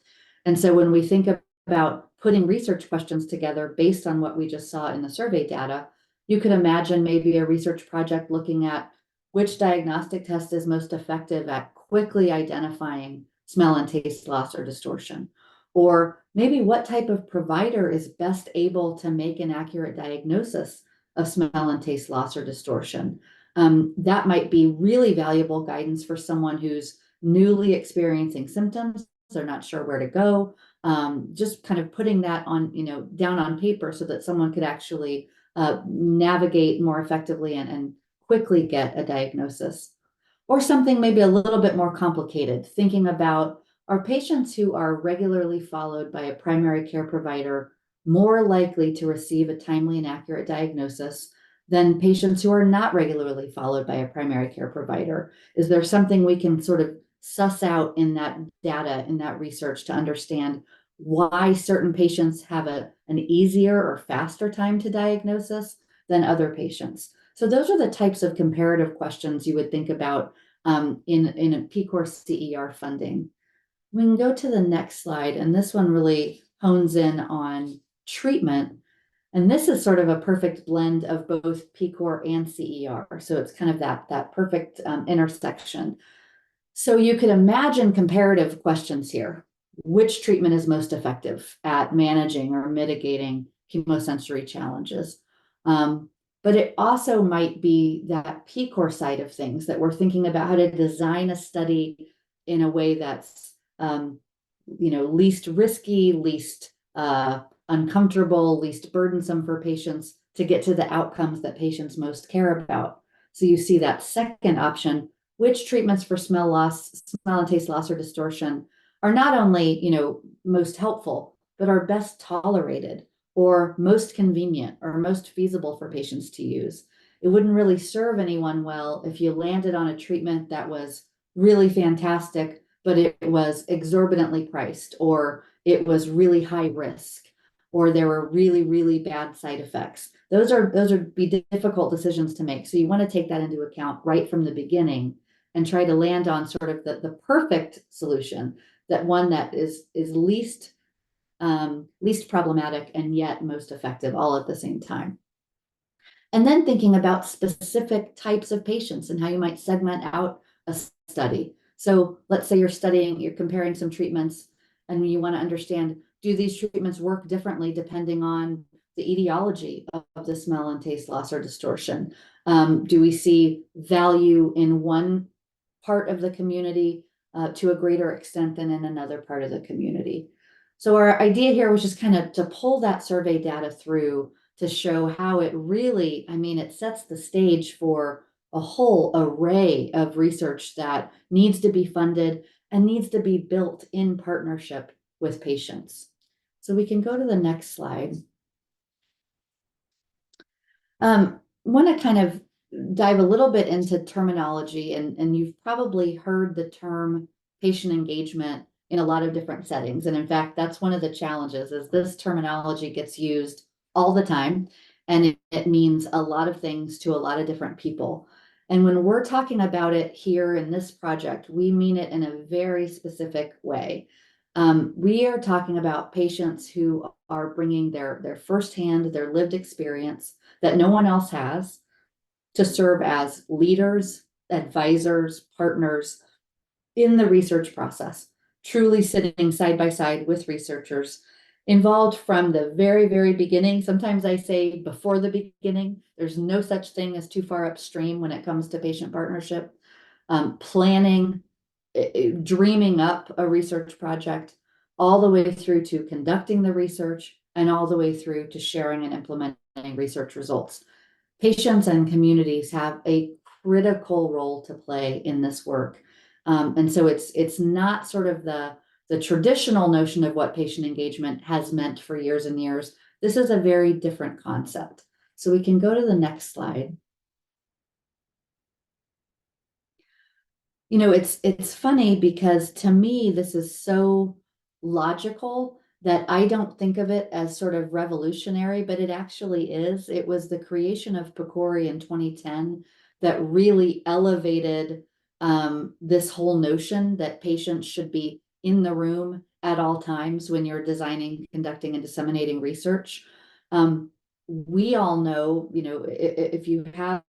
And so when we think about putting research questions together based on what we just saw in the survey data, you could imagine maybe a research project looking at which diagnostic test is most effective at quickly identifying smell and taste loss or distortion, or maybe what type of provider is best able to make an accurate diagnosis of smell and taste loss or distortion. That might be really valuable guidance for someone who's newly experiencing symptoms. They're not sure where to go. Just kind of putting that on, down on paper so that someone could actually navigate more effectively and quickly get a diagnosis. Or something maybe a little bit more complicated, thinking about, are patients who are regularly followed by a primary care provider more likely to receive a timely and accurate diagnosis than patients who are not regularly followed by a primary care provider? Is there something we can sort of suss out in that data, in that research, to understand why certain patients have an easier or faster time to diagnosis than other patients? So those are the types of comparative questions you would think about in a PCOR CER funding. We can go to the next slide, and this one really hones in on treatment. And this is sort of a perfect blend of both PCOR and CER. So it's kind of that perfect intersection. So you could imagine comparative questions here. Which treatment is most effective at managing or mitigating chemosensory challenges? But it also might be that PCOR side of things that we're thinking about how to design a study in a way that's least risky, least uncomfortable, least burdensome for patients to get to the outcomes that patients most care about. So you see that second option, which treatments for smell and taste loss or distortion are not only, most helpful, but are best tolerated or most convenient or most feasible for patients to use. It wouldn't really serve anyone well if you landed on a treatment that was really fantastic, but it was exorbitantly priced, or it was really high risk, or there were really, really bad side effects. Those would be difficult decisions to make. So you want to take that into account right from the beginning and try to land on sort of the perfect solution, that one that is least problematic and yet most effective all at the same time. And then thinking about specific types of patients and how you might segment out a study. So let's say you're comparing some treatments and you want to understand, do these treatments work differently depending on the etiology of the smell and taste loss or distortion? Do we see value in one part of the community to a greater extent than in another part of the community? So our idea here was just kind of to pull that survey data through to show how it really, it sets the stage for a whole array of research that needs to be funded and needs to be built in partnership with patients. So we can go to the next slide. Want to kind of dive a little bit into terminology, and you've probably heard the term patient engagement in a lot of different settings. And in fact, that's one of the challenges, is this terminology gets used all the time, and it means a lot of things to a lot of different people. And when we're talking about it here in this project, we mean it in a very specific way. We are talking about patients who are bringing their firsthand, their lived experience that no one else has, to serve as leaders, advisors, partners in the research process, truly sitting side by side with researchers, involved from the very, very beginning. Sometimes I say before the beginning. There's no such thing as too far upstream when it comes to patient partnership. Planning, dreaming up a research project, all the way through to conducting the research, and all the way through to sharing and implementing research results. Patients and communities have a critical role to play in this work. And so it's not sort of the traditional notion of what patient engagement has meant for years and years. This is a very different concept. So we can go to the next slide. It's funny because to me, this is so logical that I don't think of it as sort of revolutionary, but it actually is. It was the creation of PCOR in 2010 that really elevated this whole notion that patients should be in the room at all times when you're designing, conducting, and disseminating research. We all know, if you have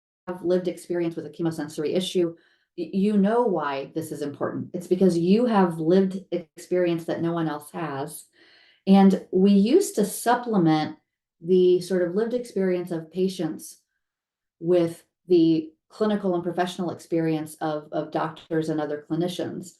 lived experience with a chemosensory issue, you know why this is important. It's because you have lived experience that no one else has. And we used to supplement the sort of lived experience of patients with the clinical and professional experience of doctors and other clinicians.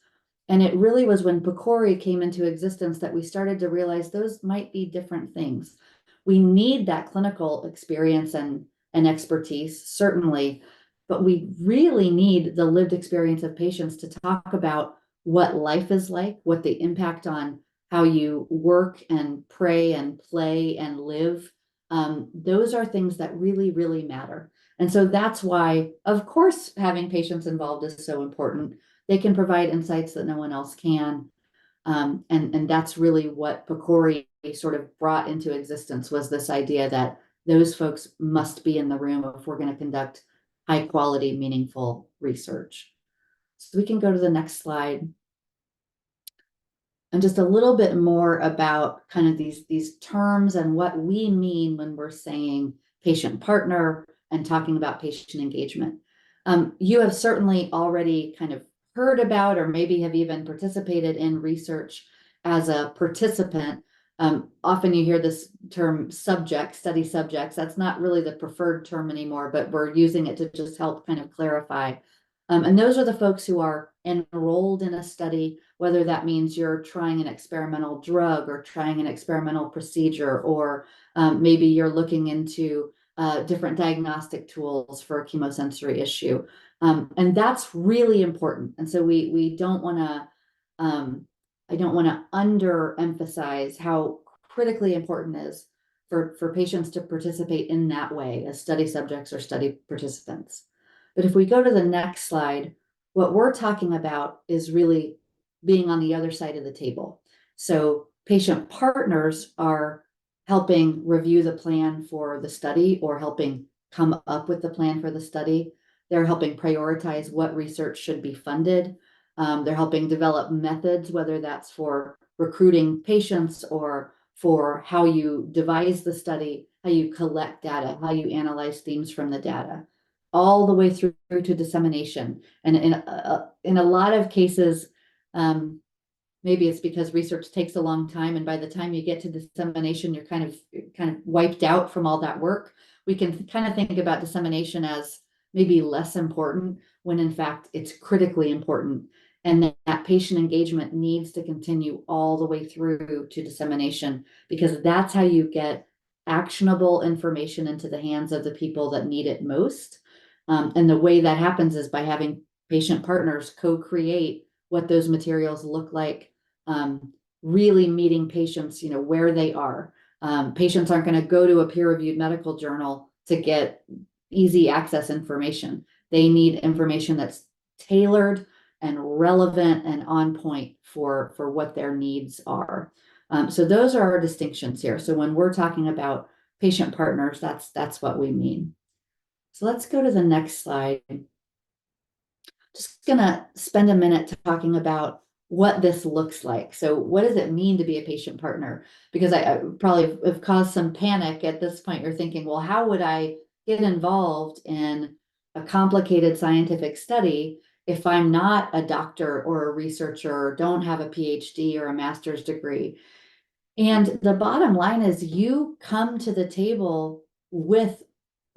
And it really was when PCOR came into existence that we started to realize those might be different things. We need that clinical experience and expertise, certainly, but we really need the lived experience of patients to talk about what life is like, what the impact on how you work and pray and play and live. Those are things that really, really matter. And so that's why, of course, having patients involved is so important. They can provide insights that no one else can. And that's really what PCOR sort of brought into existence, was this idea that those folks must be in the room if we're going to conduct high quality, meaningful research. So we can go to the next slide. And just a little bit more about kind of these terms and what we mean when we're saying patient partner and talking about patient engagement. You have certainly already kind of heard about, or maybe have even participated in research as a participant. Often you hear this term study subjects. That's not really the preferred term anymore, but we're using it to just help kind of clarify. And those are the folks who are enrolled in a study, whether that means you're trying an experimental drug or trying an experimental procedure, or maybe you're looking into different diagnostic tools for a chemosensory issue. And that's really important. And so we don't want to, I don't want to underemphasize how critically important it is for patients to participate in that way as study subjects or study participants. But if we go to the next slide, what we're talking about is really being on the other side of the table. So patient partners are helping review the plan for the study or helping come up with the plan for the study. They're helping prioritize what research should be funded. They're helping develop methods, whether that's for recruiting patients or for how you devise the study, how you collect data, how you analyze themes from the data, all the way through to dissemination. And in a lot of cases, maybe it's because research takes a long time, and by the time you get to dissemination, you're kind of wiped out from all that work. We can kind of think about dissemination as maybe less important when in fact it's critically important. And that patient engagement needs to continue all the way through to dissemination, because that's how you get actionable information into the hands of the people that need it most. And the way that happens is by having patient partners co-create what those materials look like, really meeting patients, where they are. Patients aren't going to go to a peer-reviewed medical journal to get easy access information. They need information that's tailored and relevant and on point for what their needs are. So those are our distinctions here. So when we're talking about patient partners, that's what we mean. So let's go to the next slide. Just gonna spend a minute talking about what this looks like. So what does it mean to be a patient partner? Because I probably have caused some panic at this point. You're thinking, well, how would I get involved in a complicated scientific study if I'm not a doctor or a researcher, or don't have a PhD or a master's degree? And the bottom line is you come to the table with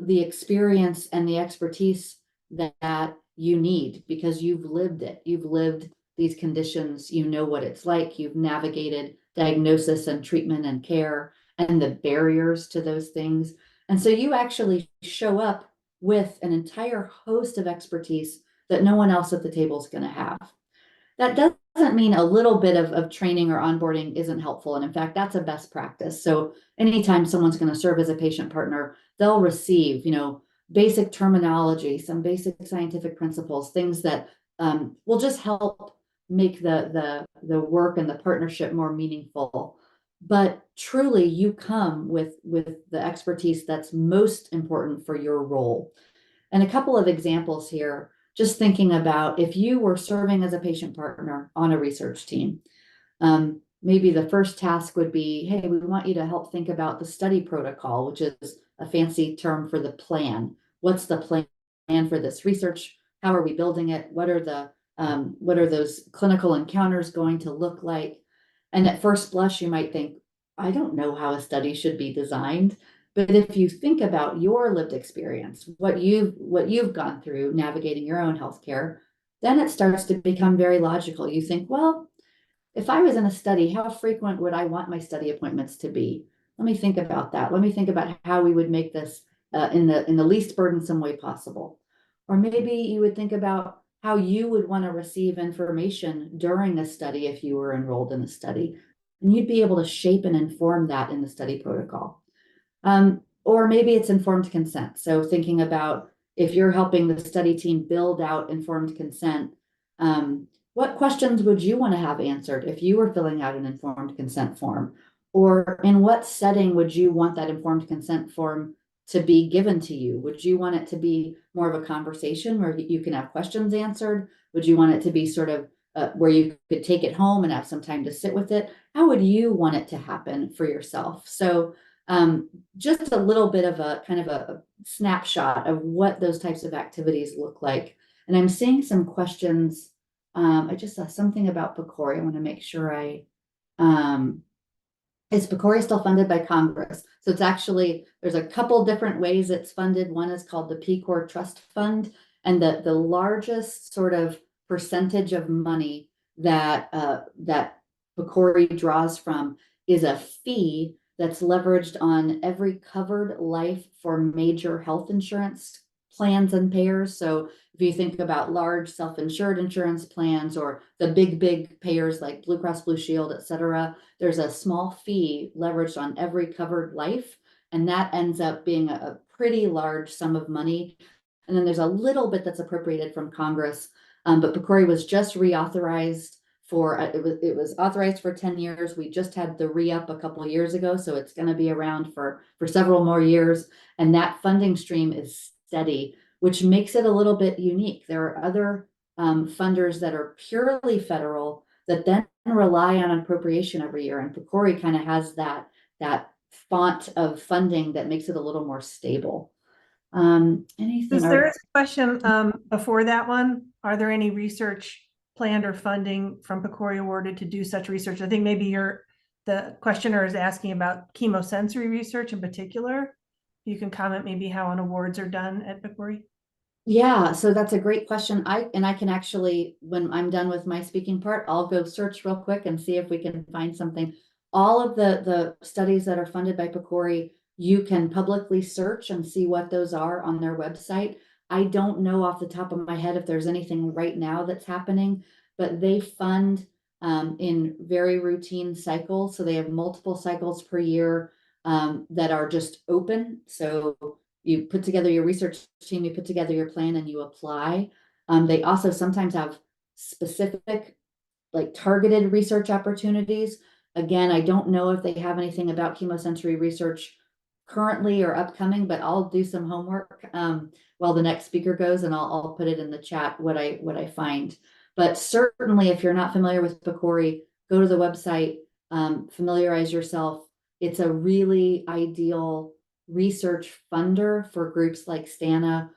the experience and the expertise that you need, because you've lived it. You've lived these conditions. You know what it's like. You've navigated diagnosis and treatment and care and the barriers to those things. And so you actually show up with an entire host of expertise that no one else at the table is going to have. That doesn't mean a little bit of training or onboarding isn't helpful. And in fact, that's a best practice. So anytime someone's going to serve as a patient partner, they'll receive, basic terminology, some basic scientific principles, things that will just help make the work and the partnership more meaningful. But truly, you come with the expertise that's most important for your role. And a couple of examples here, just thinking about if you were serving as a patient partner on a research team, maybe the first task would be, hey, we want you to help think about the study protocol, which is a fancy term for the plan. What's the plan for this research? How are we building it? What are those clinical encounters going to look like? And at first blush, you might think, I don't know how a study should be designed. But if you think about your lived experience, what you've gone through navigating your own healthcare, then it starts to become very logical. You think, well, if I was in a study, how frequent would I want my study appointments to be? Let me think about that. Let me think about how we would make this in the least burdensome way possible. Or maybe you would think about how you would want to receive information during a study if you were enrolled in a study. And you'd be able to shape and inform that in the study protocol. Or maybe it's informed consent. So thinking about if you're helping the study team build out informed consent, what questions would you want to have answered if you were filling out an informed consent form? Or in what setting would you want that informed consent form to be given to you? Would you want it to be more of a conversation where you can have questions answered? Would you want it to be sort of where you could take it home and have some time to sit with it? How would you want it to happen for yourself? So just a little bit of a kind of a snapshot of what those types of activities look like. And I'm seeing some questions. I just saw something about PCOR. I want to make sure is PCOR still funded by Congress? So it's actually, there's a couple different ways it's funded. One is called the PCOR Trust Fund, And the largest sort of percentage of money that that PCOR draws from is a fee that's leveraged on every covered life for major health insurance plans and payers. So if you think about large self-insured insurance plans or the big payers like Blue Cross Blue Shield, et cetera, there's a small fee leveraged on every covered life. And that ends up being a pretty large sum of money. And then there's a little bit that's appropriated from Congress. But PCOR was just reauthorized for, it was authorized for 10 years. We just had the re-up a couple of years ago. So it's going to be around for several more years. And that funding stream is steady, which makes it a little bit unique. There are other funders that are purely federal that then rely on appropriation every year. And PCOR kind of has that font of funding that makes it a little more stable. Anything? There's a question before that one. Are there any research planned or funding from PCOR awarded to do such research? I think maybe the questioner is asking about chemosensory research in particular. You can comment maybe how an awards are done at PCOR. Yeah, so that's a great question. I can actually, when I'm done with my speaking part, I'll go search real quick and see if we can find something. All of the studies that are funded by PCOR, you can publicly search and see what those are on their website. I don't know off the top of my head if there's anything right now that's happening, but they fund in very routine cycles. So they have multiple cycles per year that are just open. So you put together your research team, you put together your plan, and you apply. They also sometimes have specific, like targeted research opportunities. Again, I don't know if they have anything about chemosensory research currently or upcoming, but I'll do some homework while the next speaker goes, and I'll put it in the chat what I find. But certainly, if you're not familiar with PCOR, go to the website, familiarize yourself. It's a really ideal research funder for groups like STANA,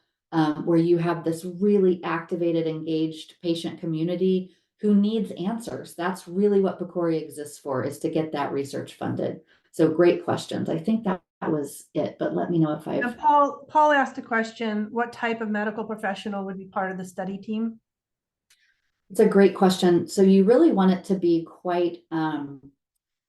where you have this really activated, engaged patient community who needs answers. That's really what PCOR exists for, is to get that research funded. So great questions. I think that was it, but let me know if I've... Paul asked a question, what type of medical professional would be part of the study team? It's a great question. So you really want it to be quite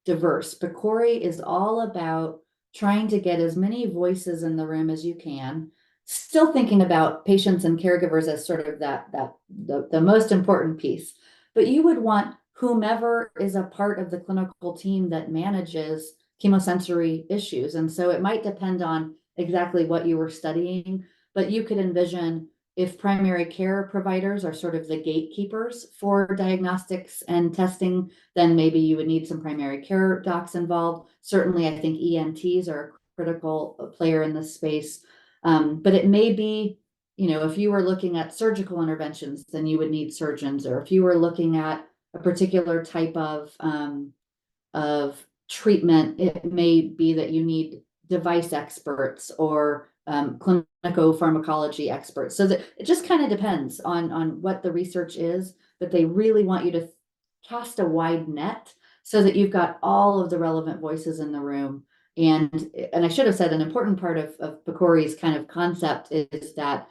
diverse. PCOR is all about trying to get as many voices in the room as you can, still thinking about patients and caregivers as sort of the most important piece. But you would want whomever is a part of the clinical team that manages chemosensory issues. And so it might depend on exactly what you were studying, but you could envision if primary care providers are sort of the gatekeepers for diagnostics and testing, then maybe you would need some primary care docs involved. Certainly, I think ENTs are a critical player in this space. But it may be, if you were looking at surgical interventions, then you would need surgeons. Or if you were looking at a particular type of treatment, it may be that you need device experts or clinical pharmacology experts. So that it just kind of depends on what the research is, but they really want you to cast a wide net so that you've got all of the relevant voices in the room. And I should have said, an important part of PCOR's kind of concept is that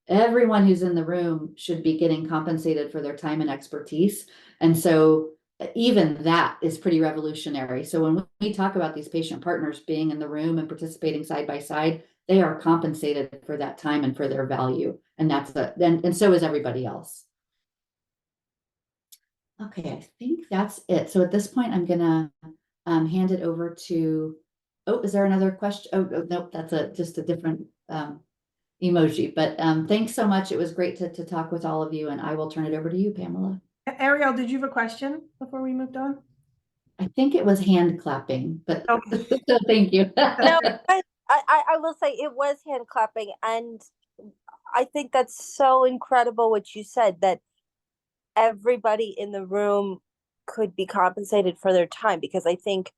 everyone who's in the room should be getting compensated for their time and expertise. And so even that is pretty revolutionary. So when we talk about these patient partners being in the room and participating side by side, they are compensated for that time and for their value. And and so is everybody else. Okay, I think that's it. So at this point, I'm gonna hand it over to, is there another question? Oh, nope, that's just a different emoji. But thanks so much. It was great to talk with all of you, and I will turn it over to you, Pamela. Ariel, did you have a question before we moved on? I think it was hand clapping, but Okay. so thank you. No, I will say it was hand clapping, and I think that's so incredible what you said, that everybody in the room could be compensated for their time, because I think,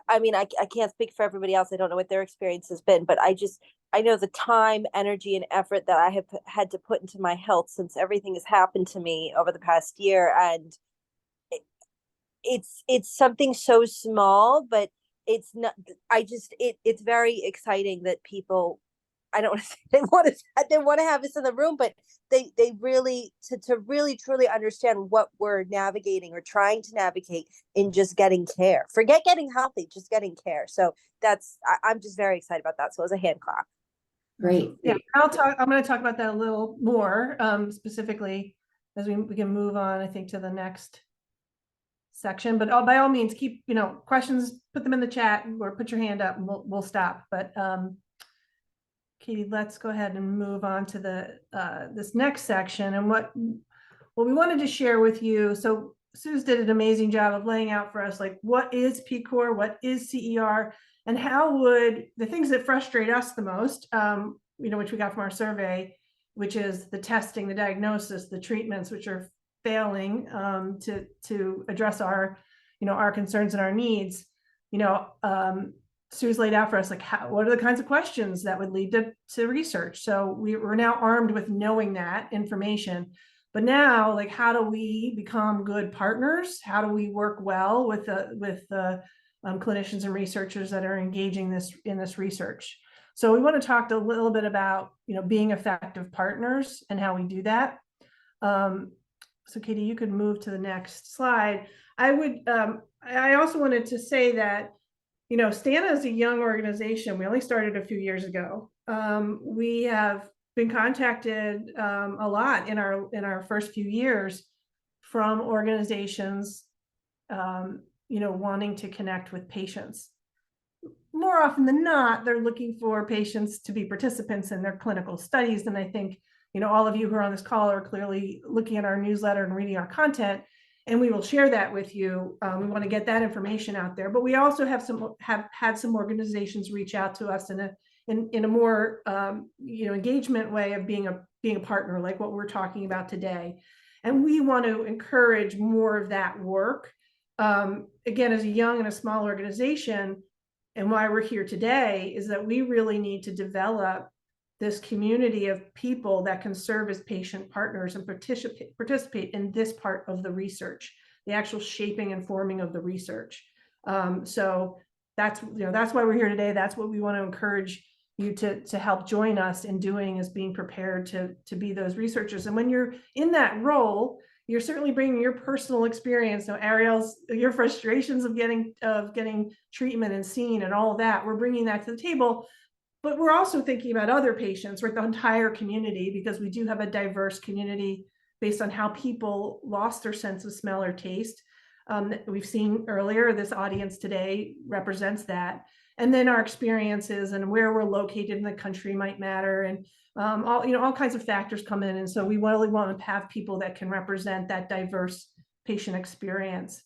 I mean, I can't speak for everybody else. I don't know what their experience has been, but I know the time, energy, and effort that I have had to put into my health since everything has happened to me over the past year. And it's something so small, but it's not, it's very exciting that people, I don't they want to have us in the room, but they really to really truly understand what we're navigating or trying to navigate in just getting care. Forget getting healthy, just getting care. So I'm just very excited about that. So it was a hand clap. Great. Yeah, I'm going to talk about that a little more specifically as we can move on, I think, to the next section. But by all means, keep, questions, put them in the chat or put your hand up and we'll stop. But Katie, let's go ahead and move on to this next section. And what we wanted to share with you. So Suze did an amazing job of laying out for us, like, what is PCOR, what is CER, and how would the things that frustrate us the most, which we got from our survey, which is the testing, the diagnosis, the treatments, which are failing to address our concerns and our needs. Sue's laid out for us, like, what are the kinds of questions that would lead to research? So we're now armed with knowing that information. But now, like, how do we become good partners? How do we work well with the clinicians and researchers that are engaging in this research? So we want to talk a little bit about, being effective partners and how we do that. So Katie, you could move to the next slide. I also wanted to say that, STANA is a young organization. We only started a few years ago. We have been contacted a lot in our first few years from organizations, wanting to connect with patients. More often than not, they're looking for patients to be participants in their clinical studies. And I think, all of you who are on this call are clearly looking at our newsletter and reading our content, and we will share that with you. We want to get that information out there, but we also have had some organizations reach out to us in a more engagement way of being a partner, like what we're talking about today. And we want to encourage more of that work. Again, as a young and a small organization, and why we're here today is that we really need to develop this community of people that can serve as patient partners and participate in this part of the research, the actual shaping and forming of the research. So that's why we're here today. That's what we want to encourage you to help join us in doing, is being prepared to be those researchers. And when you're in that role, you're certainly bringing your personal experience, Ariel's, your frustrations of getting treatment and seen and all of that. We're bringing that to the table, but we're also thinking about other patients, right? The entire community, because we do have a diverse community based on how people lost their sense of smell or taste. We've seen earlier, this audience today represents that. And then our experiences and where we're located in the country might matter. And all kinds of factors come in. And so we really want to have people that can represent that diverse patient experience.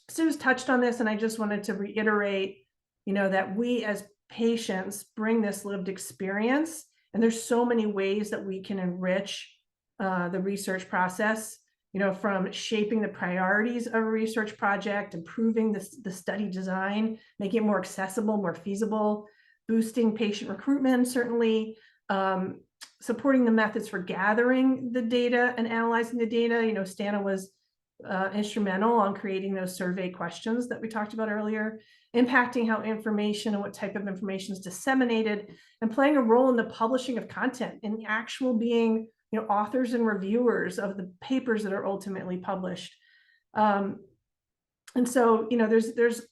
Sue's touched on this, and I just wanted to reiterate, that we as patients bring this lived experience, and there's so many ways that we can enrich the research process, from shaping the priorities of a research project, improving the study design, making it more accessible, more feasible, boosting patient recruitment, certainly, supporting the methods for gathering the data and analyzing the data. STANA was instrumental on creating those survey questions that we talked about earlier, impacting how information and what type of information is disseminated, and playing a role in the publishing of content and the actual being, authors and reviewers of the papers that are ultimately published. And so, there's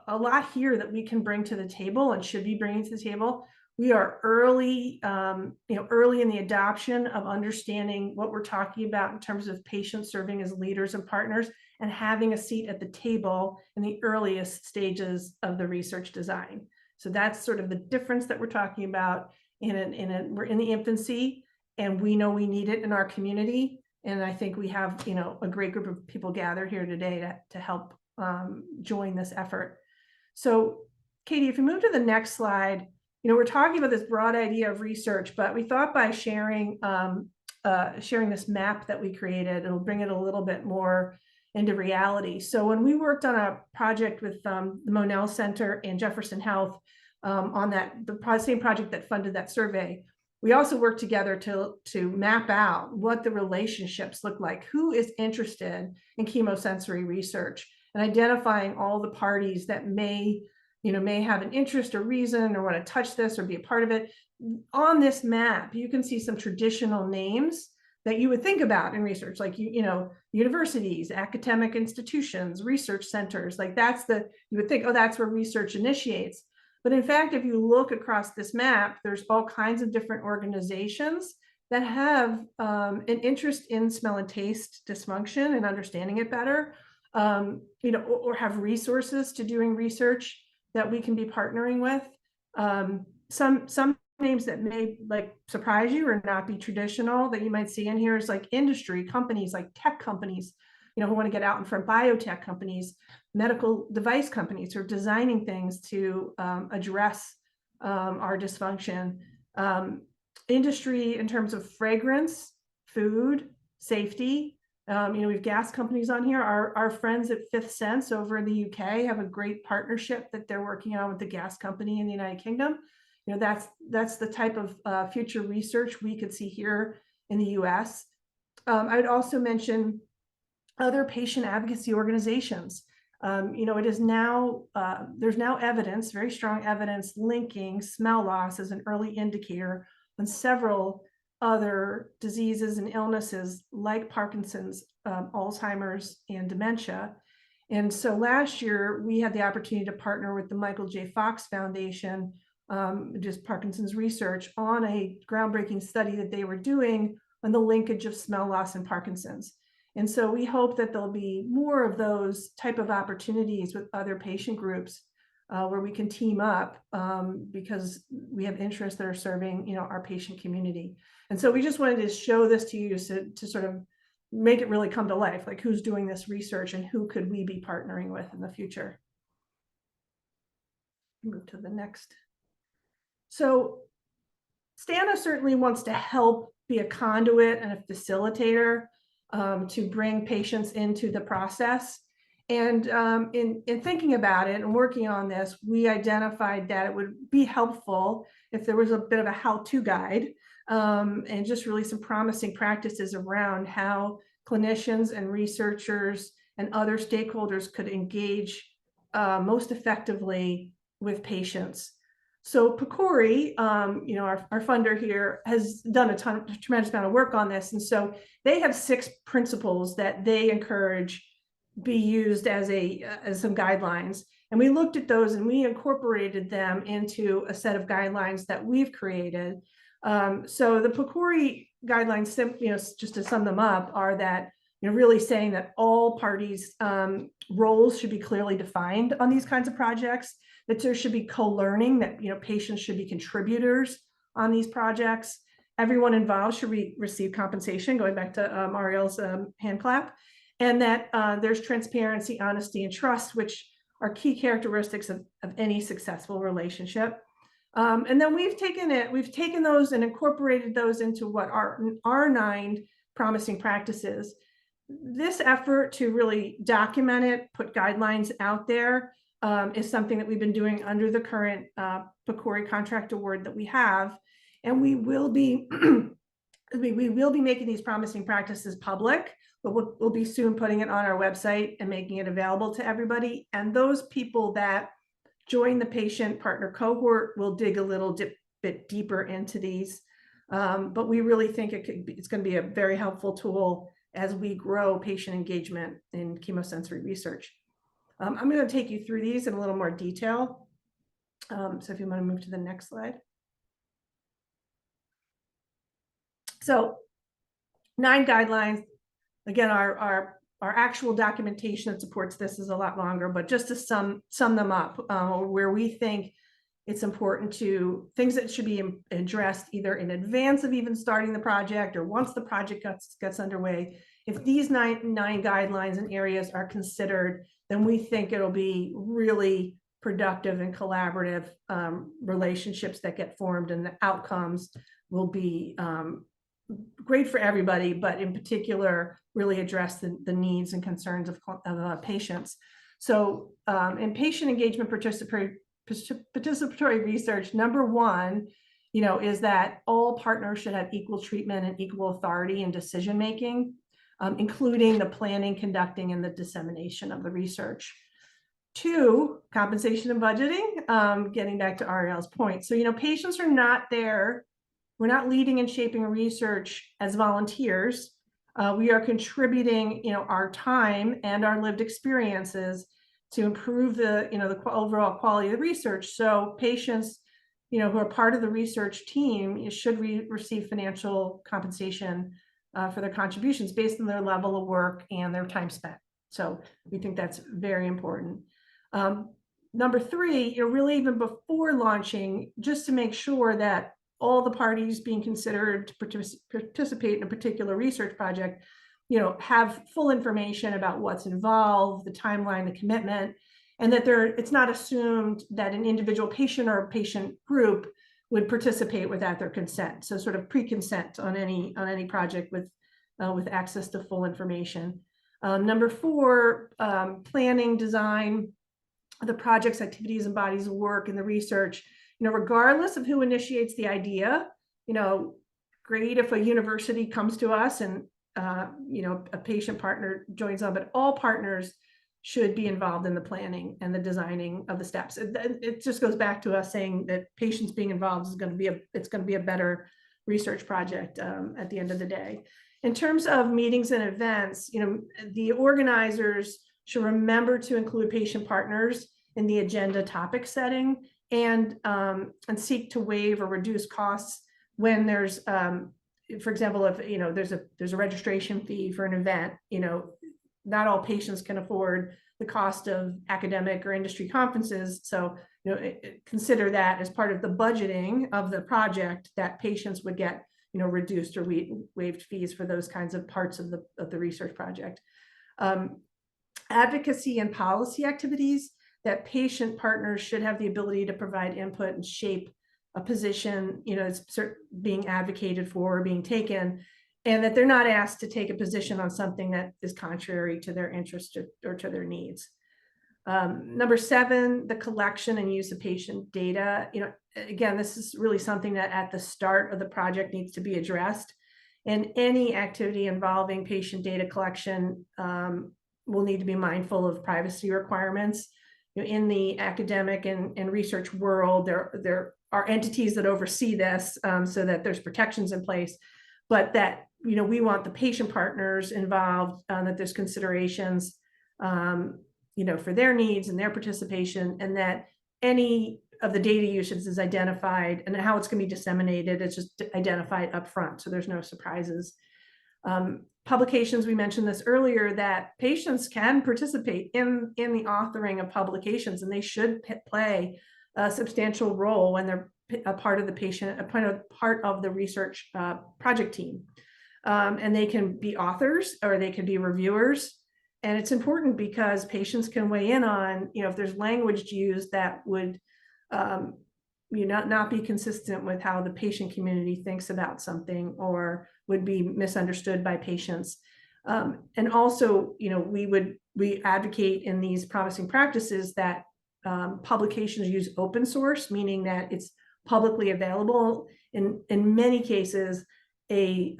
a lot here that we can bring to the table and should be bringing to the table. We are early in the adoption of understanding what we're talking about in terms of patients serving as leaders and partners and having a seat at the table in the earliest stages of the research design. So that's sort of the difference that we're talking about. We're in the infancy, and we know we need it in our community. And I think we have, a great group of people gathered here today to help join this effort. So Katie, if you move to the next slide, we're talking about this broad idea of research, but we thought by sharing this map that we created, it'll bring it a little bit more into reality. So when we worked on a project with the Monell Center and Jefferson Health on the same project that funded that survey, we also worked together to map out what the relationships look like, who is interested in chemosensory research, and identifying all the parties that may may have an interest or reason or want to touch this or be a part of it. On this map, you can see some traditional names that you would think about in research, like, universities, academic institutions, research centers, like you would think, oh, that's where research initiates. But in fact, if you look across this map, there's all kinds of different organizations that have an interest in smell and taste dysfunction and understanding it better, or have resources to doing research that we can be partnering with. Some names that may surprise you or not be traditional that you might see in here is like industry companies, like tech companies, who want to get out in front, biotech companies, medical device companies who are designing things to address our dysfunction. Industry in terms of fragrance, food, safety. We have gas companies on here. Our friends at Fifth Sense over in the UK have a great partnership that they're working on with the gas company in the United Kingdom. That's the type of future research we could see here in the US. I'd also mention other patient advocacy organizations. It is now, there's now evidence, very strong evidence linking smell loss as an early indicator on several other diseases and illnesses like Parkinson's, Alzheimer's, and dementia. And so last year, we had the opportunity to partner with the Michael J. Fox Foundation, just Parkinson's research, on a groundbreaking study that they were doing on the linkage of smell loss and Parkinson's. And so we hope that there'll be more of those type of opportunities with other patient groups where we can team up because we have interests that are serving, our patient community. And so we just wanted to show this to you to sort of make it really come to life, like who's doing this research and who could we be partnering with in the future. Move to the next. So STANA certainly wants to help be a conduit and a facilitator to bring patients into the process. And in thinking about it and working on this, we identified that it would be helpful if there was a bit of a how-to guide and just really some promising practices around how clinicians and researchers and other stakeholders could engage most effectively with patients. So PCOR, our funder here, has done a tremendous amount of work on this. And so they have 6 principles that they encourage be used as some guidelines. And we looked at those and we incorporated them into a set of guidelines that we've created. So the PCOR guidelines, just to sum them up, are that, really saying that all parties' roles should be clearly defined on these kinds of projects, that there should be co-learning, that, patients should be contributors on these projects. Everyone involved should receive compensation, going back to Mariel's hand clap, and that there's transparency, honesty, and trust, which are key characteristics of any successful relationship. And then we've taken those and incorporated those into what our 9 promising practices. This effort to really document it, put guidelines out there, is something that we've been doing under the current PCOR contract award that we have, and we will be making these promising practices public, but we'll be soon putting it on our website and making it available to everybody. And those people that join the patient partner cohort will dig a little bit deeper into these, but we really think it's going to be a very helpful tool as we grow patient engagement in chemosensory research. I'm going to take you through these in a little more detail. So if you want to move to the next slide. So 9 guidelines. Again, our actual documentation that supports this is a lot longer, but just to sum them up, where we think it's important to things that should be addressed either in advance of even starting the project or once the project gets underway. If these nine guidelines and areas are considered, then we think it'll be really productive and collaborative relationships that get formed, and the outcomes will be great for everybody, but in particular, really address the needs and concerns of patients. So in patient engagement participatory research, number 1, is that all partners should have equal treatment and equal authority in decision-making, including the planning, conducting, and the dissemination of the research. Two, compensation and budgeting, getting back to Ariel's point. So, patients are not there. We're not leading and shaping research as volunteers. We are contributing, our time and our lived experiences to improve the overall quality of the research. So patients, who are part of the research team should receive financial compensation for their contributions based on their level of work and their time spent. So we think that's very important. Number three, really even before launching, just to make sure that all the parties being considered to participate in a particular research project, have full information about what's involved, the timeline, the commitment, and that it's not assumed that an individual patient or a patient group would participate without their consent. So sort of pre-consent on any project with access to full information. Number four, planning, design, the project's activities and bodies of work and the research, regardless of who initiates the idea. Great if a university comes to us and a patient partner joins on, but all partners should be involved in the planning and the designing of the steps. It just goes back to us saying that patients being involved is going to be a better research project at the end of the day. In terms of meetings and events, the organizers should remember to include patient partners in the agenda topic setting and seek to waive or reduce costs when there's, for example, if there's a registration fee for an event. Not all patients can afford the cost of academic or industry conferences. So, consider that as part of the budgeting of the project, that patients would get, reduced or waived fees for those kinds of parts of the research project. Advocacy and policy activities, that patient partners should have the ability to provide input and shape a position, it's being advocated for or being taken, and that they're not asked to take a position on something that is contrary to their interest or to their needs. Number seven, the collection and use of patient data. Again, this is really something that at the start of the project needs to be addressed. And any activity involving patient data collection will need to be mindful of privacy requirements. In the academic and research world, there are entities that oversee this, so that there's protections in place, but that, we want the patient partners involved, that there's considerations, for their needs and their participation, and that any of the data usage is identified, and how it's going to be disseminated, it's just identified up front, so there's no surprises. Publications, we mentioned this earlier, that patients can participate in the authoring of publications, and they should play a substantial role when they're a part of the part of the research project team. And they can be authors or they can be reviewers. And it's important because patients can weigh in on, if there's language used that would not be consistent with how the patient community thinks about something, or would be misunderstood by patients. And also, we advocate in these promising practices that publications use open source, meaning that it's publicly available. In many cases, the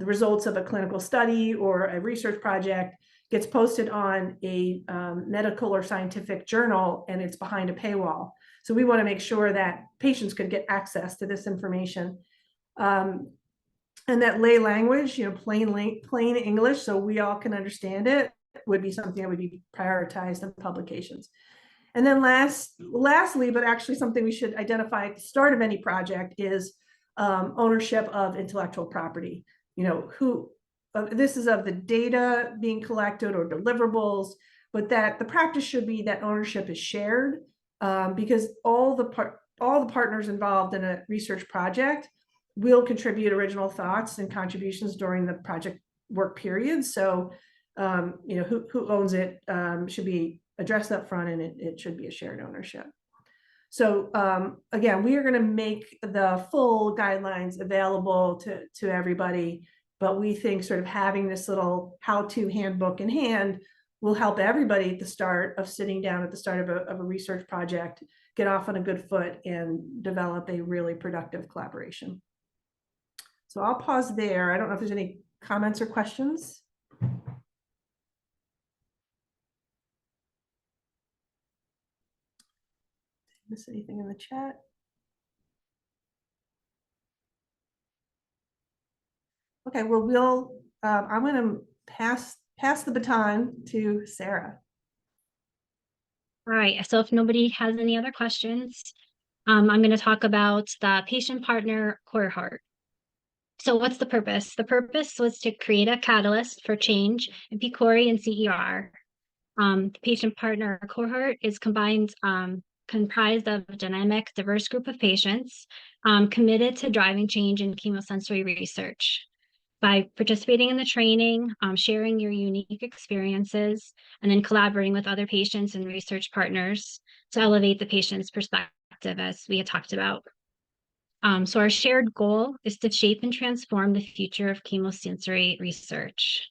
results of a clinical study or a research project gets posted on a medical or scientific journal, and it's behind a paywall. So we want to make sure that patients could get access to this information. And that lay language, plain English, so we all can understand it, would be something that would be prioritized in publications. And then lastly, but actually something we should identify at the start of any project, is ownership of intellectual property. This is of the data being collected or deliverables, but that the practice should be that ownership is shared, because all the partners involved in a research project will contribute original thoughts and contributions during the project work period. So, who owns it should be addressed up front, and it should be a shared ownership. So again, we are going to make the full guidelines available to everybody, but we think sort of having this little how-to handbook in hand will help everybody at the start of sitting down at the start of a research project, get off on a good foot and develop a really productive collaboration. So I'll pause there. I don't know if there's any comments or questions. Miss anything in the chat? Okay, well, I'm going to pass the baton to Sarah. All right, so if nobody has any other questions, I'm going to talk about the patient partner cohort. So what's the purpose? The purpose was to create a catalyst for change in PCOR and CER. The patient partner cohort is comprised of a dynamic, diverse group of patients committed to driving change in chemosensory research. By participating in the training, sharing your unique experiences, and then collaborating with other patients and research partners to elevate the patient's perspective, as we had talked about. So our shared goal is to shape and transform the future of chemosensory research.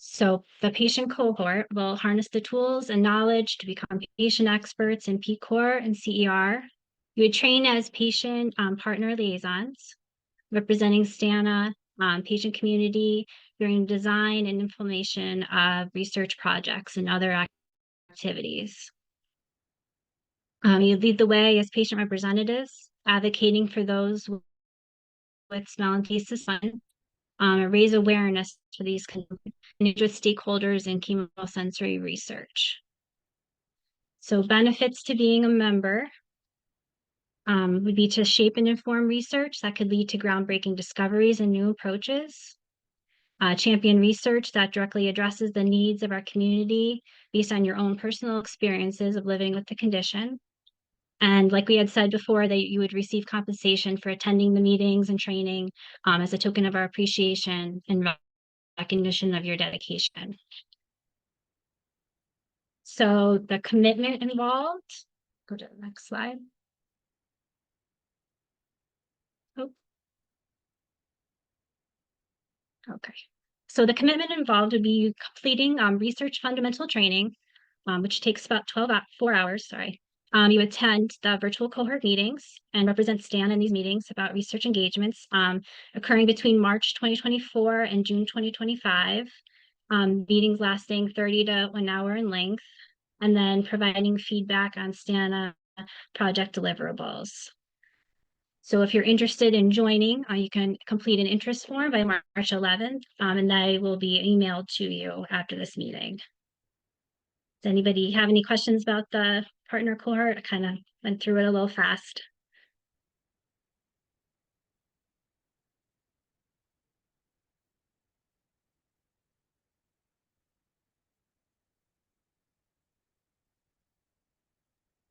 So the patient cohort will harness the tools and knowledge to become patient experts in PCOR and CER. You would train as patient partner liaisons, representing STANA, patient community during design and implementation of research projects and other activities. You lead the way as patient representatives, advocating for those with smell and taste dysfunction, raise awareness for these with stakeholders in chemosensory research. So benefits to being a member would be to shape and inform research that could lead to groundbreaking discoveries and new approaches. Champion research that directly addresses the needs of our community based on your own personal experiences of living with the condition. And like we had said before, that you would receive compensation for attending the meetings and training as a token of our appreciation and recognition of your dedication. So the commitment involved, go to the next slide. Oh. Okay. So the commitment involved would be completing research fundamental training, which takes about 4 hours, sorry. You attend the virtual cohort meetings and represent STAN in these meetings about research engagements occurring between March 2024 and June 2025. Meetings lasting 30 to 1 hour in length, and then providing feedback on STANA project deliverables. So if you're interested in joining, you can complete an interest form by March 11th, and they will be emailed to you after this meeting. Does anybody have any questions about the partner cohort? I kind of went through it a little fast.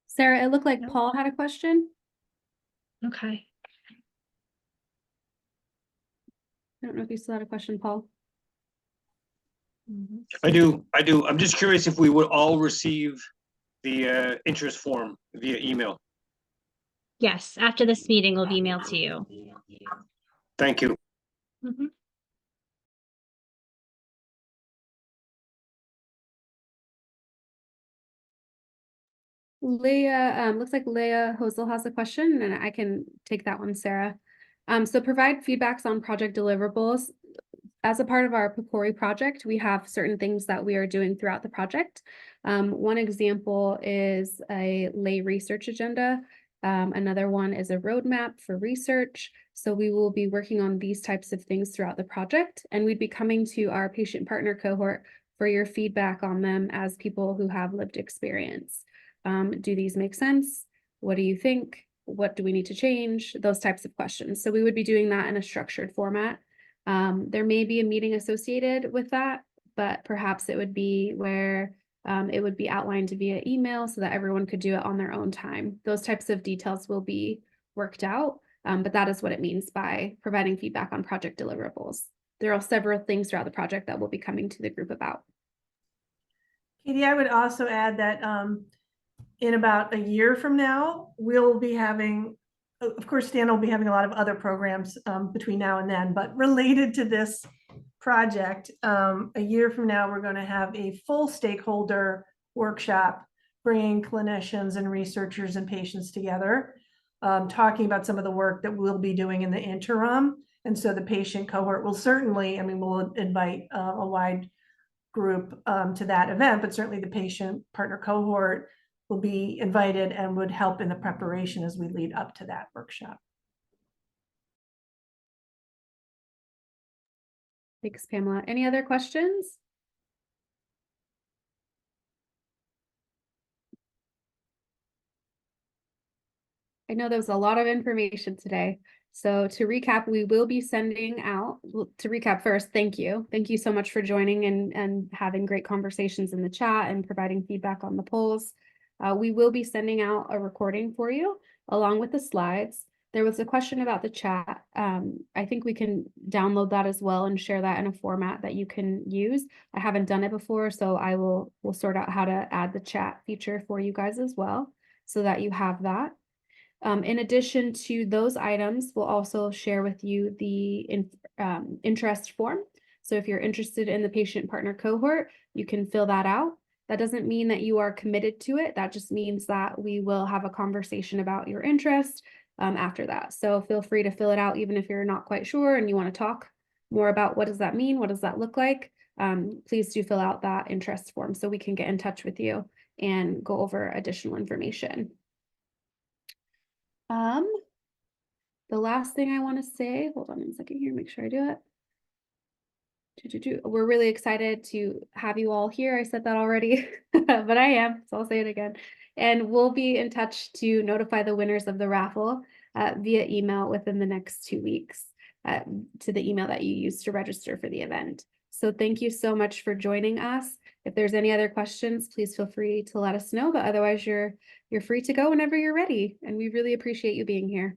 Sarah, it looked like No. Paul had a question. Okay. I don't know if you still had a question, Paul. I do. I'm just curious if we would all receive the interest form via email. Yes, after this meeting will be emailed to you. Thank you. Mhm. Leah, looks like Leah Hosel has a question, and I can take that one, Sarah. So provide feedbacks on project deliverables. As a part of our PCOR project, we have certain things that we are doing throughout the project. One example is a lay research agenda. Another one is a roadmap for research. So we will be working on these types of things throughout the project, and we'd be coming to our patient partner cohort for your feedback on them as people who have lived experience. Do these make sense? What do you think? What do we need to change? Those types of questions. So we would be doing that in a structured format. There may be a meeting associated with that, but perhaps it would be where it would be outlined via email so that everyone could do it on their own time. Those types of details will be worked out, but that is what it means by providing feedback on project deliverables. There are several things throughout the project that we'll be coming to the group about. Katie, I would also add that in about a year from now, we'll be having, of course, Stan will be having a lot of other programs between now and then, but related to this project, a year from now, we're going to have a full stakeholder workshop, bringing clinicians and researchers and patients together, talking about some of the work that we'll be doing in the interim. And so the patient cohort will certainly, I mean, we'll invite a wide group to that event, but certainly the patient partner cohort will be invited and would help in the preparation as we lead up to that workshop. Thanks, Pamela. Any other questions? I know there was a lot of information today. So to recap, we will be sending out, to recap first, thank you. Thank you so much for joining and having great conversations in the chat and providing feedback on the polls. We will be sending out a recording for you along with the slides. There was a question about the chat. I think we can download that as well and share that in a format that you can use. I haven't done it before, so we'll sort out how to add the chat feature for you guys as well, so that you have that. In addition to those items, we'll also share with you the interest form. So if you're interested in the patient partner cohort, you can fill that out. That doesn't mean that you are committed to it. That just means that we will have a conversation about your interest after that. So feel free to fill it out even if you're not quite sure and you want to talk more about what does that mean, what does that look like. Please do fill out that interest form so we can get in touch with you and go over additional information. The last thing I want to say, hold on a second here, make sure I do it. We're really excited to have you all here. I said that already, but I am, so I'll say it again. And we'll be in touch to notify the winners of the raffle via email within the next 2 weeks to the email that you used to register for the event. So thank you so much for joining us. If there's any other questions, please feel free to let us know, but otherwise you're free to go whenever you're ready. And we really appreciate you being here.